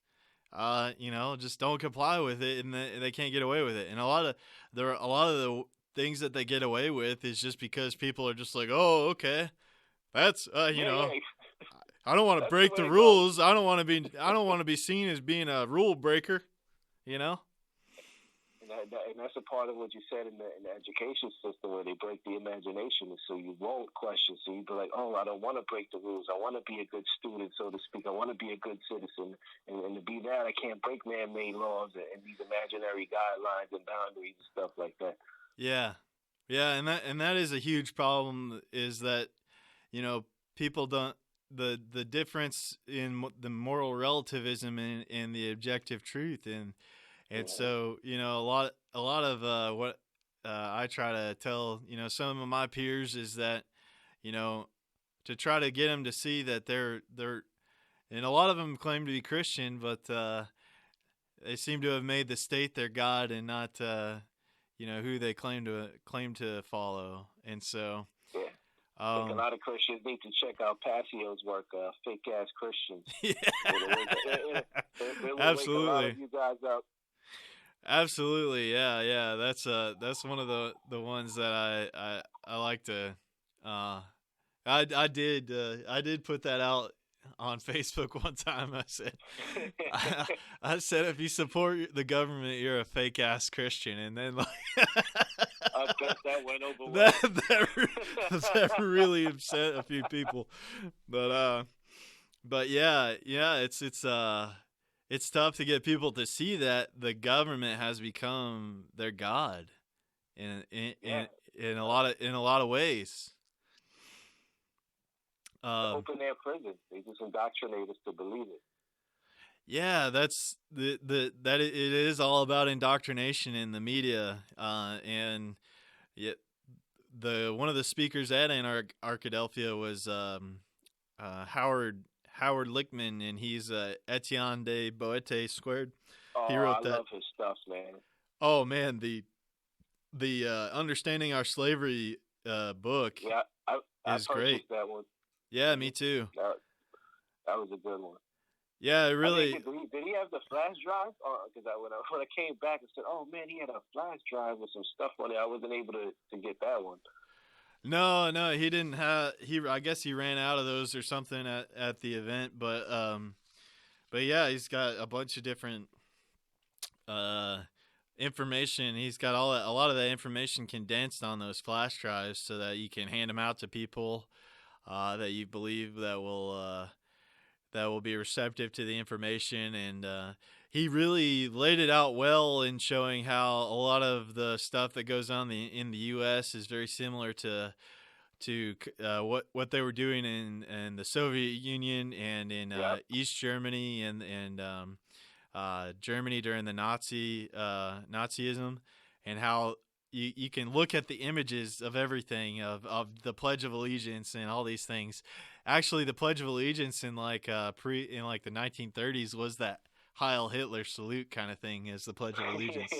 Just don't comply with it, and they can't get away with it. And a lot of the things that they get away with is just because people are just like, oh, okay, that's I don't want to break the rules. I don't want to be seen as being a rule breaker, And that's a part of what you said in the education system, where they break the imagination, so you won't question. So you be like, oh, I don't want to break the rules. I want to be a good student, so to speak. I want to be a good citizen. And to be that, I can't break man-made laws and these imaginary guidelines and boundaries and stuff like that. Yeah. Yeah. And that is a huge problem, is that, people don't, the difference in the moral relativism and the objective truth. And so, a lot of what I try to tell, some of my peers is that, to try to get them to see that they're, and a lot of them claim to be Christian, but they seem to have made the state their God and not, who they claim to follow. And so, I think a lot of Christians need to check out Passio's work, Fake Ass Christians. Yeah. Absolutely. Wake a lot of you guys up. Absolutely, yeah. That's one of the ones that I like to. I did put that out on Facebook one time. I said if you support the government, you're a fake ass Christian, and then like I bet that went over well. that really upset a few people, but yeah, it's tough to get people to see that the government has become their god in a lot of ways. Open air prison. They just indoctrinate us to believe it. Yeah, that's it is all about indoctrination in the media, and yet one of the speakers at Anarchadelphia was Howard Lickman, and he's Etienne de Boete squared. Oh, he wrote that. I love his stuff, man. Oh man, the Understanding Our Slavery book. Yeah, I is great. That one. Yeah, me too. That was a good one. Yeah, it really. Did he have the flash drive? Because when I came back and said, "Oh man, he had a flash drive with some stuff on it," I wasn't able to get that one. No, he didn't have. I guess he ran out of those or something at the event. But yeah, he's got a bunch of different information. He's got a lot of that information condensed on those flash drives so that you can hand them out to people that you believe that will be receptive to the information. And he really laid it out well in showing how a lot of the stuff that goes on in the U.S. is very similar to what they were doing in the Soviet Union and in East Germany and Germany during the Nazism, and how you can look at the images of everything of the Pledge of Allegiance and all these things. Actually, the Pledge of Allegiance in like the 1930s was that Heil Hitler salute kind of thing as the Pledge of Allegiance.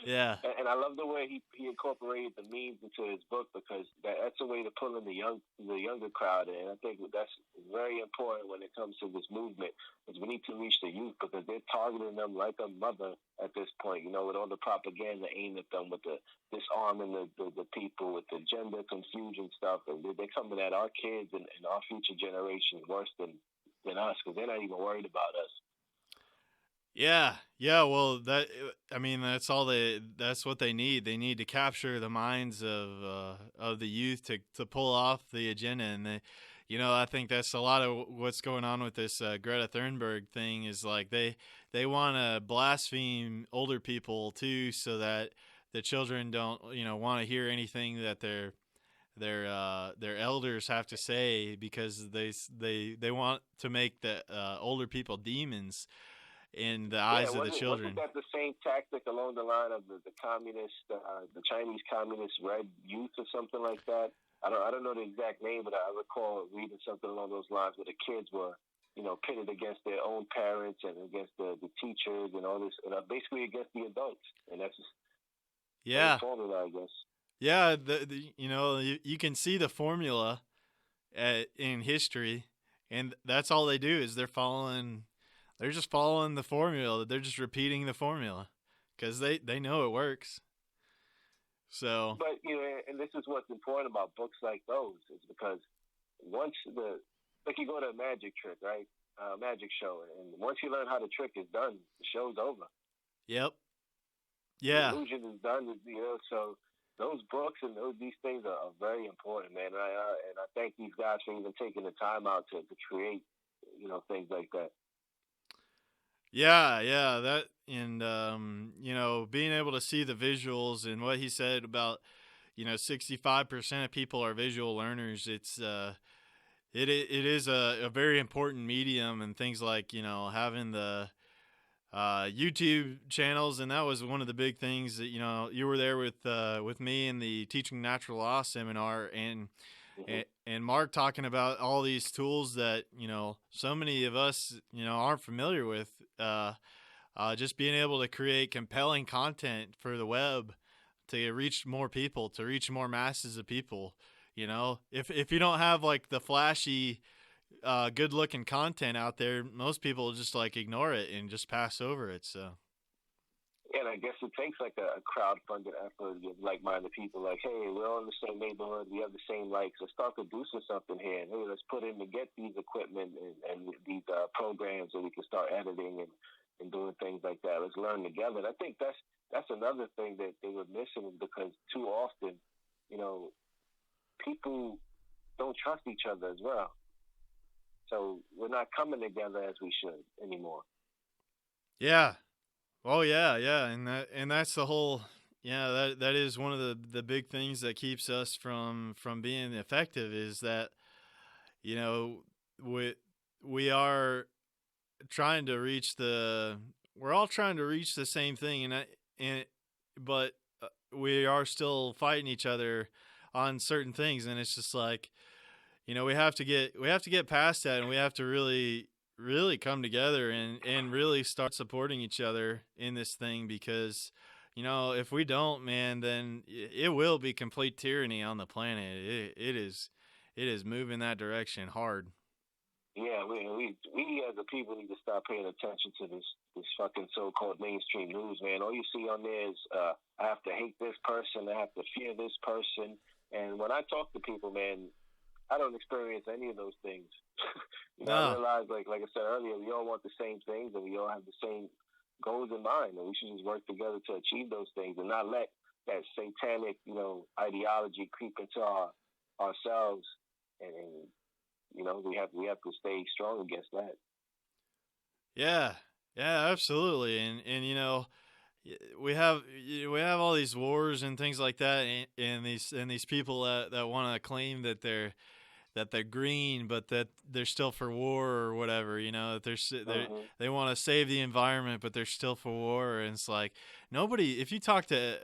Yeah. And I love the way he incorporated the memes into his book, because that's a way to pull in the younger crowd. And I think that's very important when it comes to this movement, is we need to reach the youth, because they're targeting them like a mother at this point, with all the propaganda aimed at them, with the disarming the people, with the gender confusion stuff. And they're coming at our kids and our future generations worse than us, because they're not even worried about us. Yeah. Well, that's what they need. They need to capture the minds of the youth to pull off the agenda. And I think that's a lot of what's going on with this Greta Thunberg thing, is like they want to blaspheme older people too, so that the children don't want to hear anything that their elders have to say, because they want to make the older people demons in the eyes of the children. Wasn't that the same tactic along the line of the communist, the Chinese communist Red Youth or something like that? I don't know the exact name, but I recall reading something along those lines where the kids were, pitted against their own parents and against the teachers and all this, and basically against the adults. And that's just formula, I guess. Yeah, you can see the formula in history, and that's all they do is they're just following the formula. They're just repeating the formula because they know it works. So, but and this is what's important about books like those, is because once like you go to a magic trick, right? Magic show, and once you learn how the trick is done, the show's over. Yep. Yeah. The illusion is done, So those books and these things are very important, man. And I thank these guys for even taking the time out to create, things like that. Yeah, that, and being able to see the visuals and what he said about 65% of people are visual learners. It is a very important medium, and things like having the YouTube channels, and that was one of the big things that you were there with me in the Teaching Natural Law seminar, and Mark talking about all these tools that so many of us aren't familiar with. Just being able to create compelling content for the web to reach more people, to reach more masses of people. If you don't have like the flashy, good looking content out there, most people just like ignore it and just pass over it. So. Yeah, and I guess it takes like a crowd-funded effort of like-minded people. Like, hey, we're all in the same neighborhood. We have the same likes. Let's start producing something here. And, hey, let's put in to get these equipment and these programs so we can start editing and doing things like that. Let's learn together. And I think that's another thing that they were missing, because too often, people don't trust each other as well. So we're not coming together as we should anymore. Yeah. Oh yeah, and that's the whole. Yeah, that is one of the big things that keeps us from being effective, is that we are trying to reach we're all trying to reach the same thing, but we are still fighting each other on certain things, and it's just like we have to get past that, and we have to really come together and really start supporting each other in this thing, because if we don't, man, then it will be complete tyranny on the planet. It is moving that direction hard. Yeah, we as a people need to start paying attention to this fucking so-called mainstream news, man. All you see on there is I have to hate this person, I have to fear this person, and when I talk to people, man, I don't experience any of those things. No. I realize, like I said earlier, we all want the same things, and we all have the same goals in mind, and we should just work together to achieve those things, and not let that satanic, ideology creep into ourselves, and we have to stay strong against that. Yeah, yeah, absolutely. And we have all these wars and things like that, and these people that want to claim that they're green, but that they're still for war or whatever. That they want to save the environment, but they're still for war. And it's like nobody. If you talk to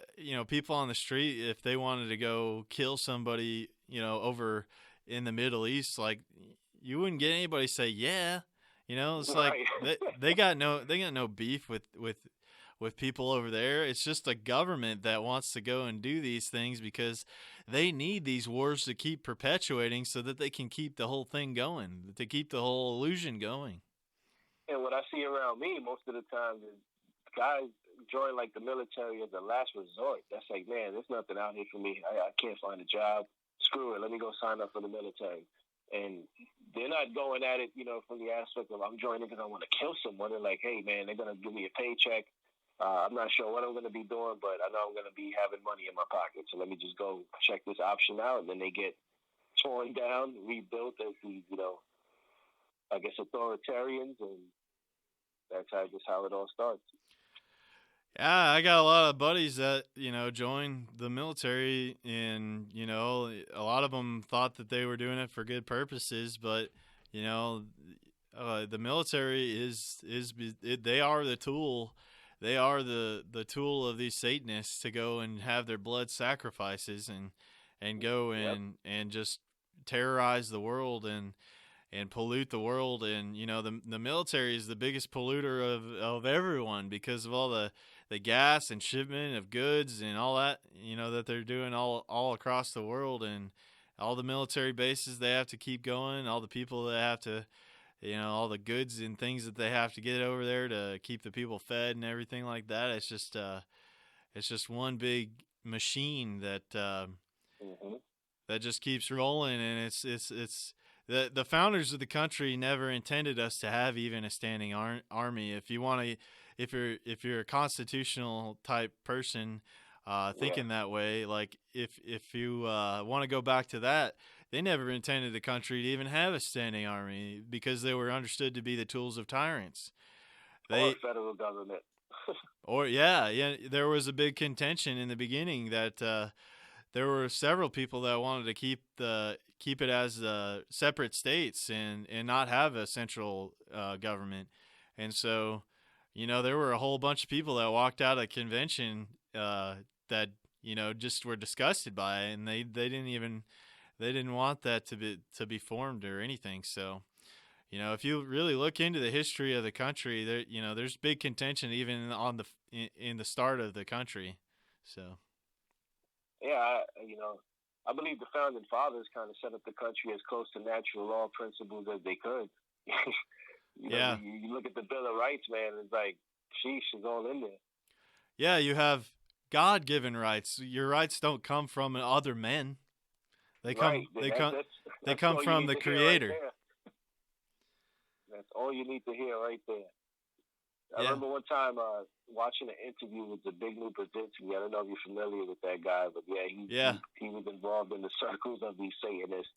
people on the street, if they wanted to go kill somebody, over in the Middle East, like you wouldn't get anybody say yeah. It's like Right. they got no beef with people over there. It's just a government that wants to go and do these things because they need these wars to keep perpetuating so that they can keep the whole thing going, to keep the whole illusion going. And what I see around me most of the time is guys join like the military as a last resort. That's like, man, there's nothing out here for me. I can't find a job. Screw it. Let me go sign up for the military. And they're not going at it, from the aspect of I'm joining because I want to kill someone. They're like, hey, man, they're going to give me a paycheck. I'm not sure what I'm going to be doing, but I know I'm going to be having money in my pocket. So let me just go check this option out. And then they get torn down, rebuilt as these, I guess, authoritarians. And that's how it all starts. Yeah, I got a lot of buddies that, joined the military, and, a lot of them thought that they were doing it for good purposes, but, the military they are the tool. They are the tool of these Satanists to go and have their blood sacrifices and go and just terrorize the world and pollute the world. And the military is the biggest polluter of everyone because of all the gas and shipment of goods and all that that they're doing all across the world, and all the military bases they have to keep going, all the people that have to all the goods and things that they have to get over there to keep the people fed and everything like that. It's just one big machine that that just keeps rolling. And it's the founders of the country never intended us to have even a standing army. If you're a constitutional type person, thinking that way, like if you want to go back to that, they never intended the country to even have a standing army because they were understood to be the tools of tyrants. Or federal government. There was a big contention in the beginning that there were several people that wanted to keep it as separate states and not have a central government. And so, there were a whole bunch of people that walked out of convention that just were disgusted by it, and they didn't want that to be formed or anything. So, if you really look into the history of the country, there's big contention even in the start of the country. So, yeah, I believe the founding fathers kind of set up the country as close to natural law principles as they could. You look at the Bill of Rights, man. It's like, sheesh, it's all in there. Yeah, you have God-given rights. Your rights don't come from other men. They come from the Creator. Right, that's all you need to hear right there. I remember one time watching an interview with the Big Lou Brzezinski. I don't know if you're familiar with that guy, but he was involved in the circles of these Satanists.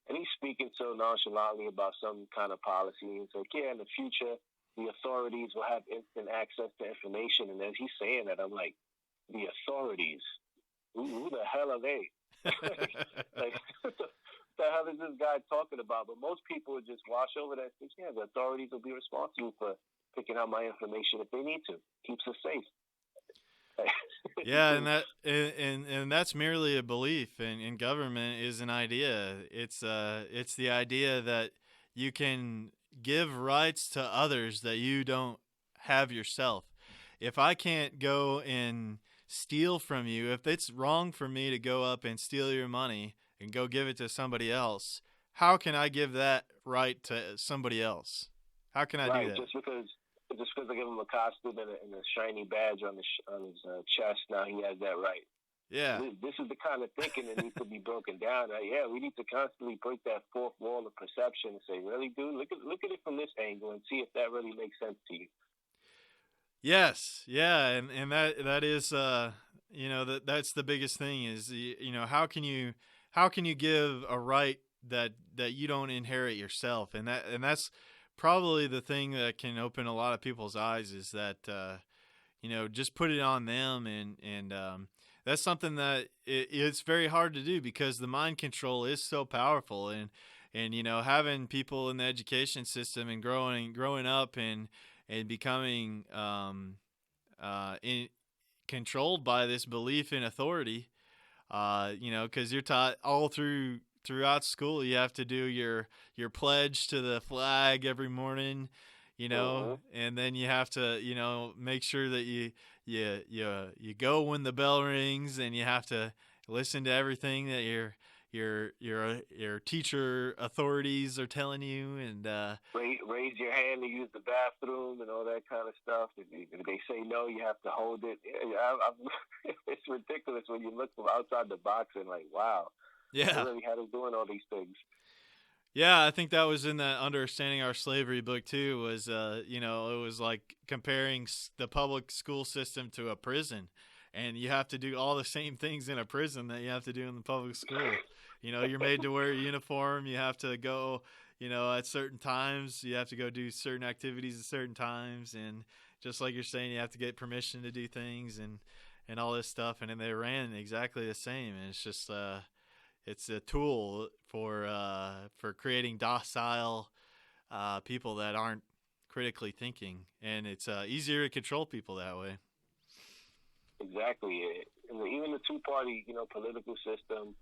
And he's speaking so nonchalantly about some kind of policy. And he's like, in the future, the authorities will have instant access to information. And as he's saying that, I'm like, the authorities? Who the hell are they? Like, what the hell is this guy talking about? But most people would just wash over that and think, the authorities will be responsible for picking out my information if they need to. Keeps us safe. and that's merely a belief, and government is an idea. It's the idea that you can give rights to others that you don't have yourself. If I can't go and steal from you, if it's wrong for me to go up and steal your money and go give it to somebody else, how can I give that right to somebody else? How can I do that? Just because I give him a costume and a shiny badge on his chest, now he has that right. Yeah. This is the kind of thinking that needs to be broken down. We need to constantly break that fourth wall of perception and say, really, dude, look at it from this angle and see if that really makes sense to you. Yes, yeah, and that is that's the biggest thing is how can you give a right that you don't inherit yourself, and that's probably the thing that can open a lot of people's eyes is that just put it on them, and that's something that it's very hard to do because the mind control is so powerful, and having people in the education system and growing up and becoming controlled by this belief in authority, because you're taught throughout school you have to do your pledge to the flag every morning, and then you have to make sure that you go when the bell rings, and you have to listen to everything that your teacher authorities are telling you, and raise your hand to use the bathroom and all that kind of stuff. If they say no, you have to hold it. It's ridiculous when you look from outside the box and like, wow, yeah. they really had us doing all these things. Yeah, I think that was in that Understanding Our Slavery book too. Was it was like comparing the public school system to a prison, and you have to do all the same things in a prison that you have to do in the public school. You're made to wear a uniform. You have to go, at certain times. You have to go do certain activities at certain times, and just like you're saying, you have to get permission to do things and all this stuff. And then they ran exactly the same. And it's just it's a tool for creating docile people that aren't critically thinking, and it's easier to control people that way. Exactly. Even the two-party, political system,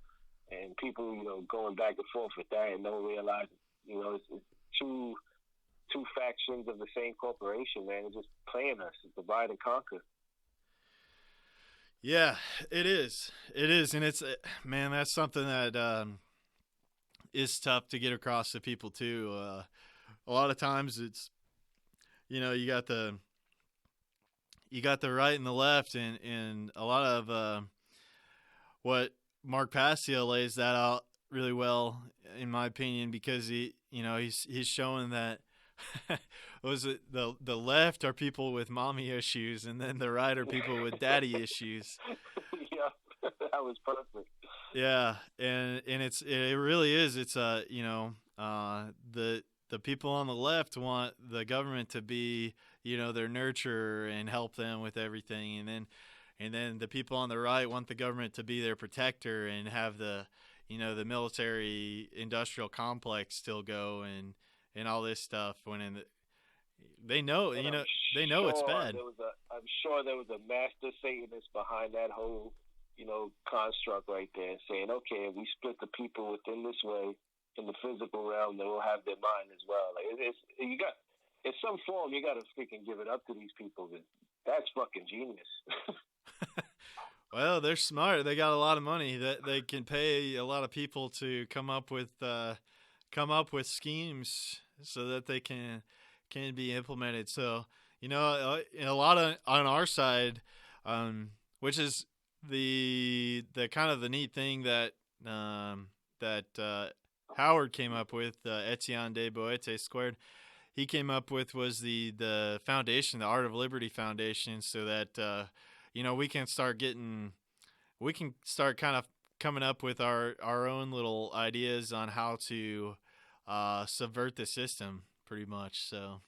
and people, going back and forth with that and don't realize, it's two factions of the same corporation, man. It's just playing us. It's divide and conquer. Yeah, it is, and it's man, that's something that is tough to get across to people too. A lot of times it's you got the right and the left, and a lot of what Mark Passio lays that out really well, in my opinion, because he's showing that was it the left are people with mommy issues, and then the right are people with daddy issues. Yeah, that was perfect. Yeah, and it really is. It's the people on the left want the government to be their nurturer and help them with everything, and then the people on the right want the government to be their protector and have the the military industrial complex still go and all this stuff they know they know it's bad. I'm sure there was a master Satanist behind that whole construct right there, saying, okay, if we split the people within this way in the physical realm, they will have their mind as well. Like it's some form you got to freaking give it up to these people. That's fucking genius. Well, they're smart. They got a lot of money that they can pay a lot of people to come up with schemes so that they can be implemented. So a lot of on our side, which is the kind of the neat thing that Howard came up with, Etienne de Boete Squared. He came up with was the foundation, the Art of Liberty Foundation, so that we can start kind of coming up with our own little ideas on how to subvert the system, pretty much. So,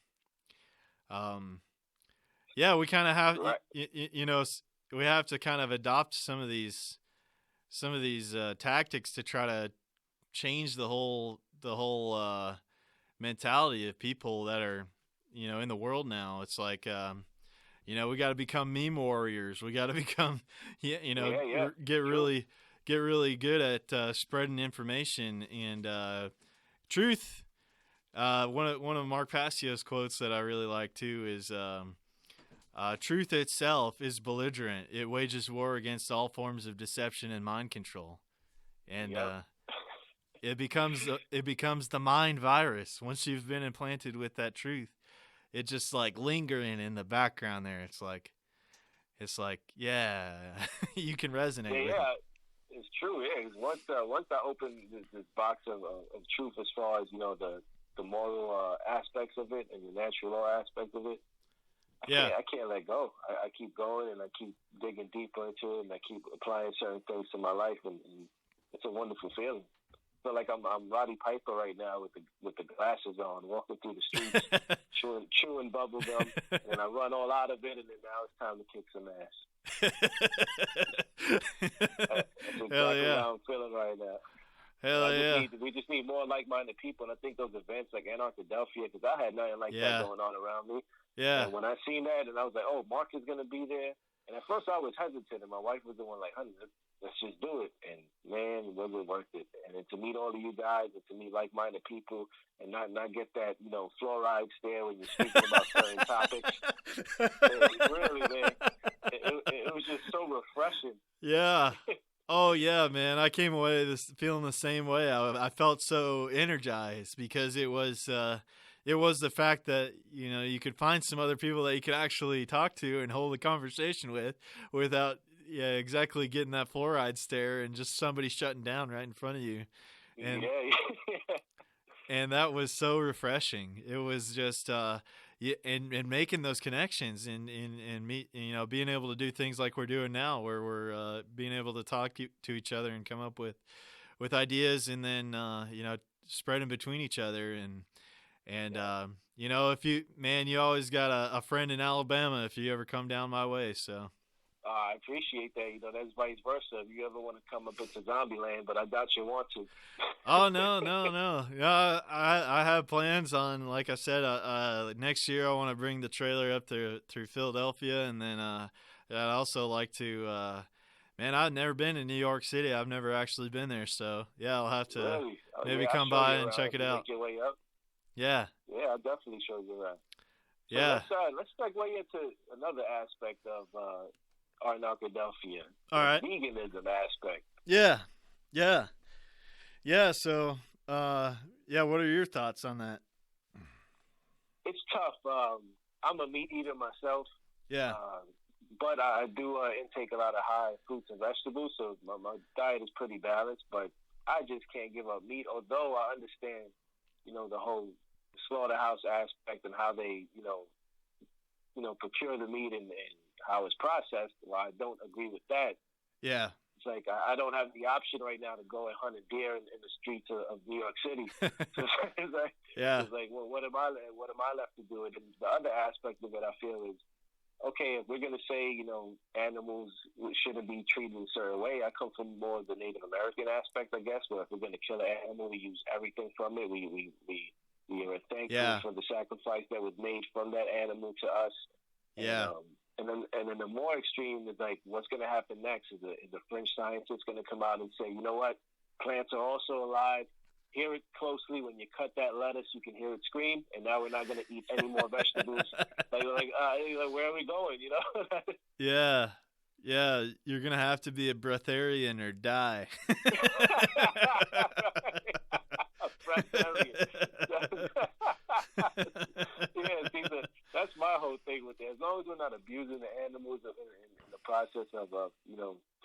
yeah, we kind of have, Right. we have to kind of adopt some of these tactics to try to change the whole mentality of people that are in the world now. It's like we got to become meme warriors. We got to become get really good at spreading information and truth. One of Mark Passio's quotes that I really like too is truth itself is belligerent. It wages war against all forms of deception and mind control. And it becomes the mind virus. Once you've been implanted with that truth, it just like lingering in the background there. It's like yeah, you can resonate with it. It's true. Yeah, once I opened this box of truth, as far as the moral aspects of it and the natural law aspect of it, Yeah. I can't let go. I keep going, and I keep digging deeper into it, and I keep applying certain things to my life, and it's a wonderful feeling. I feel like I'm Roddy Piper right now with the glasses on, walking through the streets, chewing bubble gum, and I run all out of it, and then now it's time to kick some ass. That's exactly how I'm feeling right now. Hell yeah. We just need more like-minded people, and I think those events like Anarchadelphia, because I had nothing like that going on around me. Yeah. And when I seen that, and I was like, oh, Mark is going to be there. And at first I was hesitant, and my wife was the one like, honey, let's just do it. And, man, was it worth it. And then to meet all of you guys and to meet like-minded people and not get that, fluoride stare when you're speaking about certain topics. Really, man, it was just so refreshing. Yeah. Oh yeah, man! I came away feeling the same way. I felt so energized because it was the fact that you could find some other people that you could actually talk to and hold a conversation with without exactly getting that fluoride stare and just somebody shutting down right in front of you. And and that was so refreshing. It was just and making those connections and meet, being able to do things like we're doing now, where we're being able to talk to each other and come up with ideas, and then spread them between each other, and if you always got a friend in Alabama if you ever come down my way. So I appreciate that. That's vice versa. If you ever want to come up into Zombieland, but I doubt you want to. Oh no. Yeah, I have plans on, like I said, next year I want to bring the trailer up through Philadelphia, and then I'd also like to. Man, I've never been in New York City. I've never actually been there, so yeah, I'll have to maybe come by and check it out. Make your way up. Yeah. Yeah, I'll definitely show you around. So yeah. Let's segue into another aspect of Anarchadelphia. All right. Veganism aspect. Yeah. So, what are your thoughts on that? It's tough. I'm a meat eater myself. Yeah. But I do intake a lot of high fruits and vegetables, so my diet is pretty balanced. But I just can't give up meat, although I understand, the whole slaughterhouse aspect and how they, procure the meat and how it's processed. Well, I don't agree with that. Yeah. It's like I don't have the option right now to go and hunt a deer in the streets of New York City. So it's like, well, what am I left to do? And the other aspect of it, I feel, is, okay, if we're going to say, animals shouldn't be treated in a certain way, I come from more of the Native American aspect, I guess, where if we're going to kill an animal, we use everything from it. We are thankful for the sacrifice that was made from that animal to us. Yeah. And then the more extreme is like, what's going to happen next? Is a French scientist going to come out and say, you know what, plants are also alive? Hear it closely. When you cut that lettuce, you can hear it scream. And now we're not going to eat any more vegetables. like, where are we going? Yeah. You're gonna have to be a breatharian or die. Breatharian. That's my whole thing with it. As long as we're not abusing the animals in the process of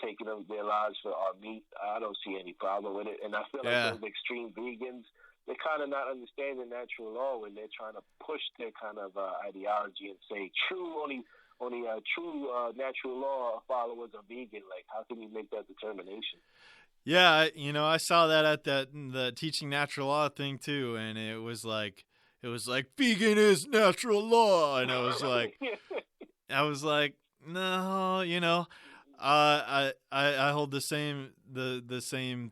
taking their lives for our meat, I don't see any problem with it. And I feel like those extreme vegans, they're kind of not understanding natural law when they're trying to push their kind of ideology and say only true natural law followers are vegan. Like, how can you make that determination? Yeah, I saw that at the teaching natural law thing too, and it was like vegan is natural law, and I was like, no, I hold the same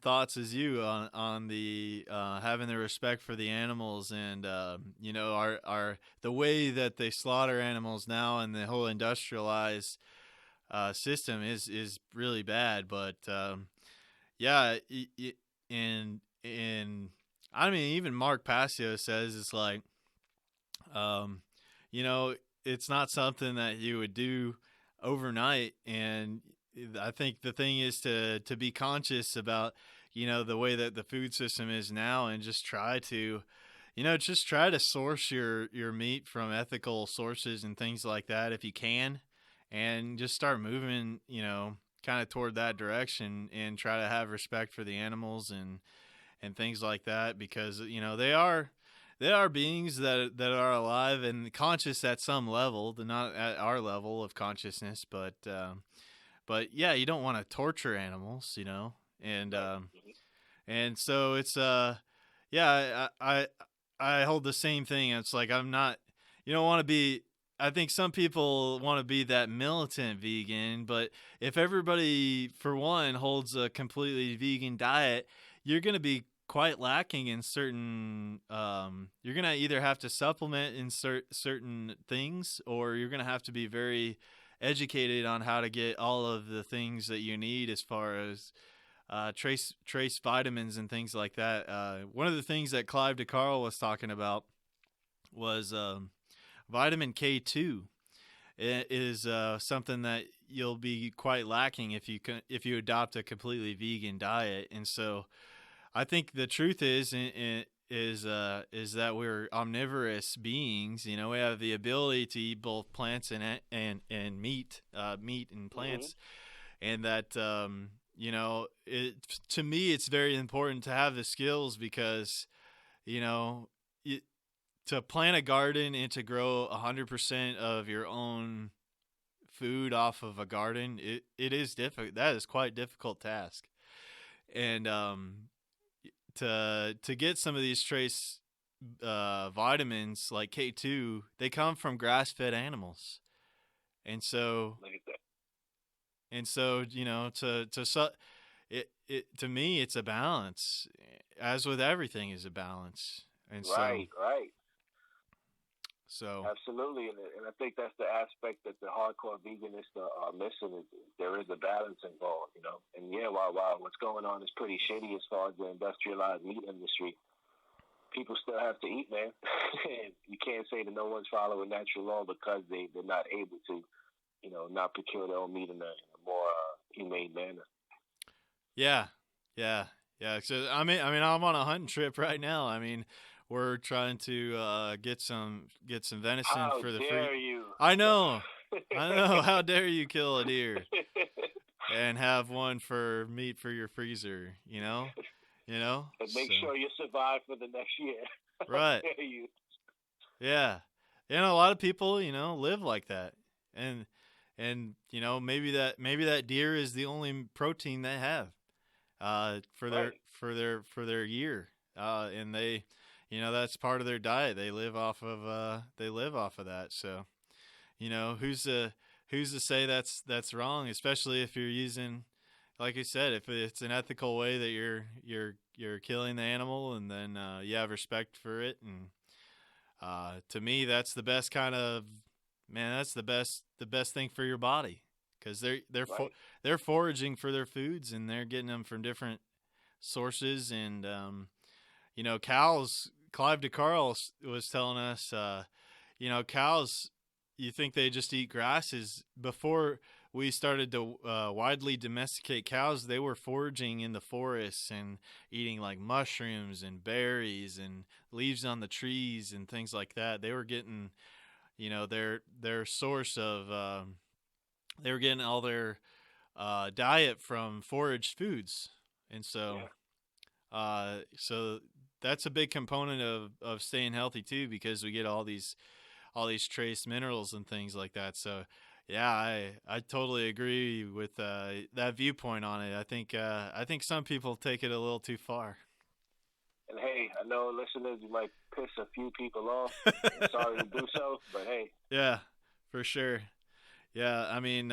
thoughts as you on the having the respect for the animals, and our the way that they slaughter animals now and the whole industrialized system is really bad. But and I mean, even Mark Passio says it's like, it's not something that you would do overnight, and I think the thing is to be conscious about the way that the food system is now, and just try to source your meat from ethical sources and things like that if you can, and just start moving kind of toward that direction, and try to have respect for the animals and things like that, because there are beings that are alive and conscious at some level, not at our level of consciousness, but yeah, you don't want to torture animals, you know, and so it's yeah, I hold the same thing. It's like I'm not, you don't want to be. I think some people want to be that militant vegan, but if everybody, for one, holds a completely vegan diet, you're going to be quite lacking in certain. You're going to either have to supplement in certain things, or you're going to have to be very educated on how to get all of the things that you need as far as trace vitamins and things like that. One of the things that Clive DeCarl was talking about was vitamin K2 is something that you'll be quite lacking if you adopt a completely vegan diet. And so I think the truth is that we're omnivorous beings. You know, we have the ability to eat both plants and meat and plants, and that you know, to me it's very important to have the skills because, you know, to plant a garden and to grow 100% of your own food off of a garden, it is difficult. That is quite a difficult task. And to get some of these trace vitamins like K2, they come from grass-fed animals. And so you know, to me it's a balance, as with everything is a balance. And right. So absolutely, and I think that's the aspect that the hardcore veganists are missing. Is there is a balance involved, you know. And yeah, while what's going on is pretty shitty as far as the industrialized meat industry, people still have to eat, man. You can't say that no one's following natural law because they're not able to, you know, not procure their own meat in a more humane manner. Yeah. So I mean, I'm on a hunting trip right now. I mean, we're trying to get some venison for the free. How dare you? I know. How dare you kill a deer and have one for meat for your freezer? You know. And make sure you survive for the next year. Right. How dare you? Yeah. You know, a lot of people, you know, live like that, and you know, maybe that deer is the only protein they have for their year, and they, you know, that's part of their diet. They live off of that. So, you know, who's to say that's wrong, especially if you're using, like you said, if it's an ethical way that you're killing the animal, and then you have respect for it. And to me, that's the best kind of, man, that's the best thing for your body, because they're foraging for their foods, and they're getting them from different sources. And you know, cows. Clive DeCarl was telling us, you know, cows, you think they just eat grasses. Before we started to widely domesticate cows, they were foraging in the forests and eating like mushrooms and berries and leaves on the trees and things like that. They were getting, you know, their source of, they were getting all their diet from foraged foods. And so, so that's a big component of staying healthy too, because we get all these trace minerals and things like that. So yeah, I totally agree with that viewpoint on it. I think some people take it a little too far. And hey, I know listeners, you might piss a few people off. I'm sorry to do so, but hey. Yeah, for sure. Yeah, I mean,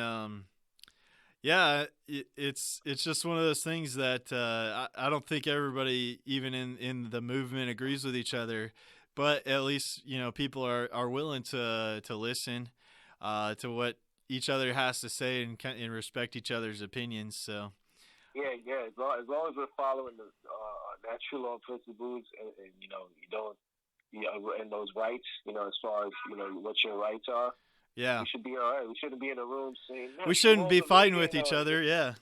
yeah, it's just one of those things that I don't think everybody, even in the movement, agrees with each other. But at least, you know, people are willing to listen to what each other has to say and respect each other's opinions. So yeah, as long as we're following the natural law principles, and you know, you don't, you know, and those rights, you know, as far as, you know, what your rights are. Yeah, we should be all right. We shouldn't be in a room saying we shouldn't be fighting with each other. Yeah.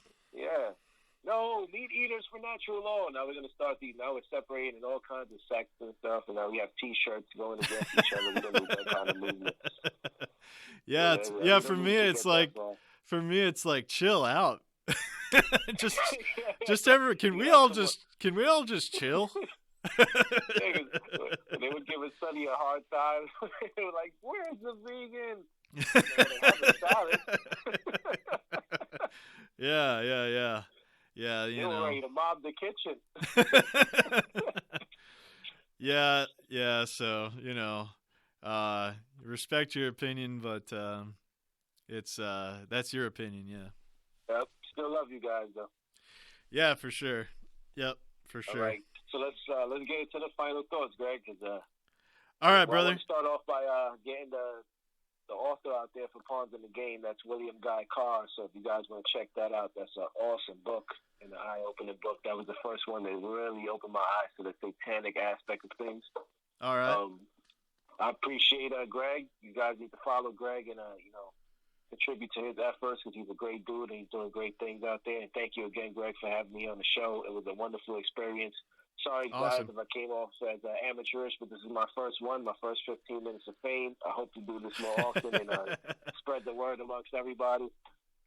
No, meat eaters for natural law. Now we're gonna start these. Now we're separating all kinds of sects and stuff, and now we have T-shirts going against each other. We don't need that kind of movement. Yeah, for me it's like chill out. Can we all just chill? They would give a suddenly a hard time. They were like, "Where's the vegan?" They have a salad. Yeah. They You were know. ready to mob the kitchen. Yeah. So respect your opinion, but it's that's your opinion. Yeah. Yep. Still love you guys though. Yeah, for sure. Yep, for All sure. right. So let's get into the final thoughts, Greg. Cause, All right, I brother. want to start off by getting the author out there for Pawns in the Game. That's William Guy Carr. So if you guys want to check that out, that's an awesome book and an eye-opening book. That was the first one that really opened my eyes to the satanic aspect of things. All right. I appreciate Greg. You guys need to follow Greg and contribute to his efforts because he's a great dude and he's doing great things out there. And thank you again, Greg, for having me on the show. It was a wonderful experience. Sorry, guys, Awesome. if I came off as amateurish, but this is my first one, my first 15 minutes of fame. I hope to do this more often and spread the word amongst everybody.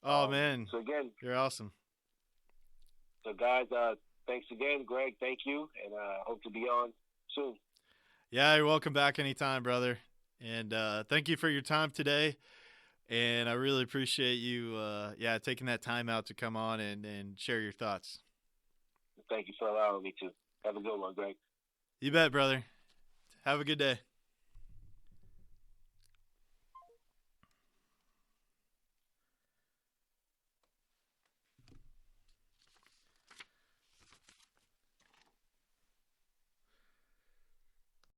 Oh, man. So, again, You're awesome. So, guys, thanks again, Greg. Thank you, and hope to be on soon. Yeah, you're welcome back anytime, brother. And thank you for your time today. And I really appreciate you, taking that time out to come on and share your thoughts. Thank you for allowing me to. Have a good one, Greg. You bet, brother. Have a good day.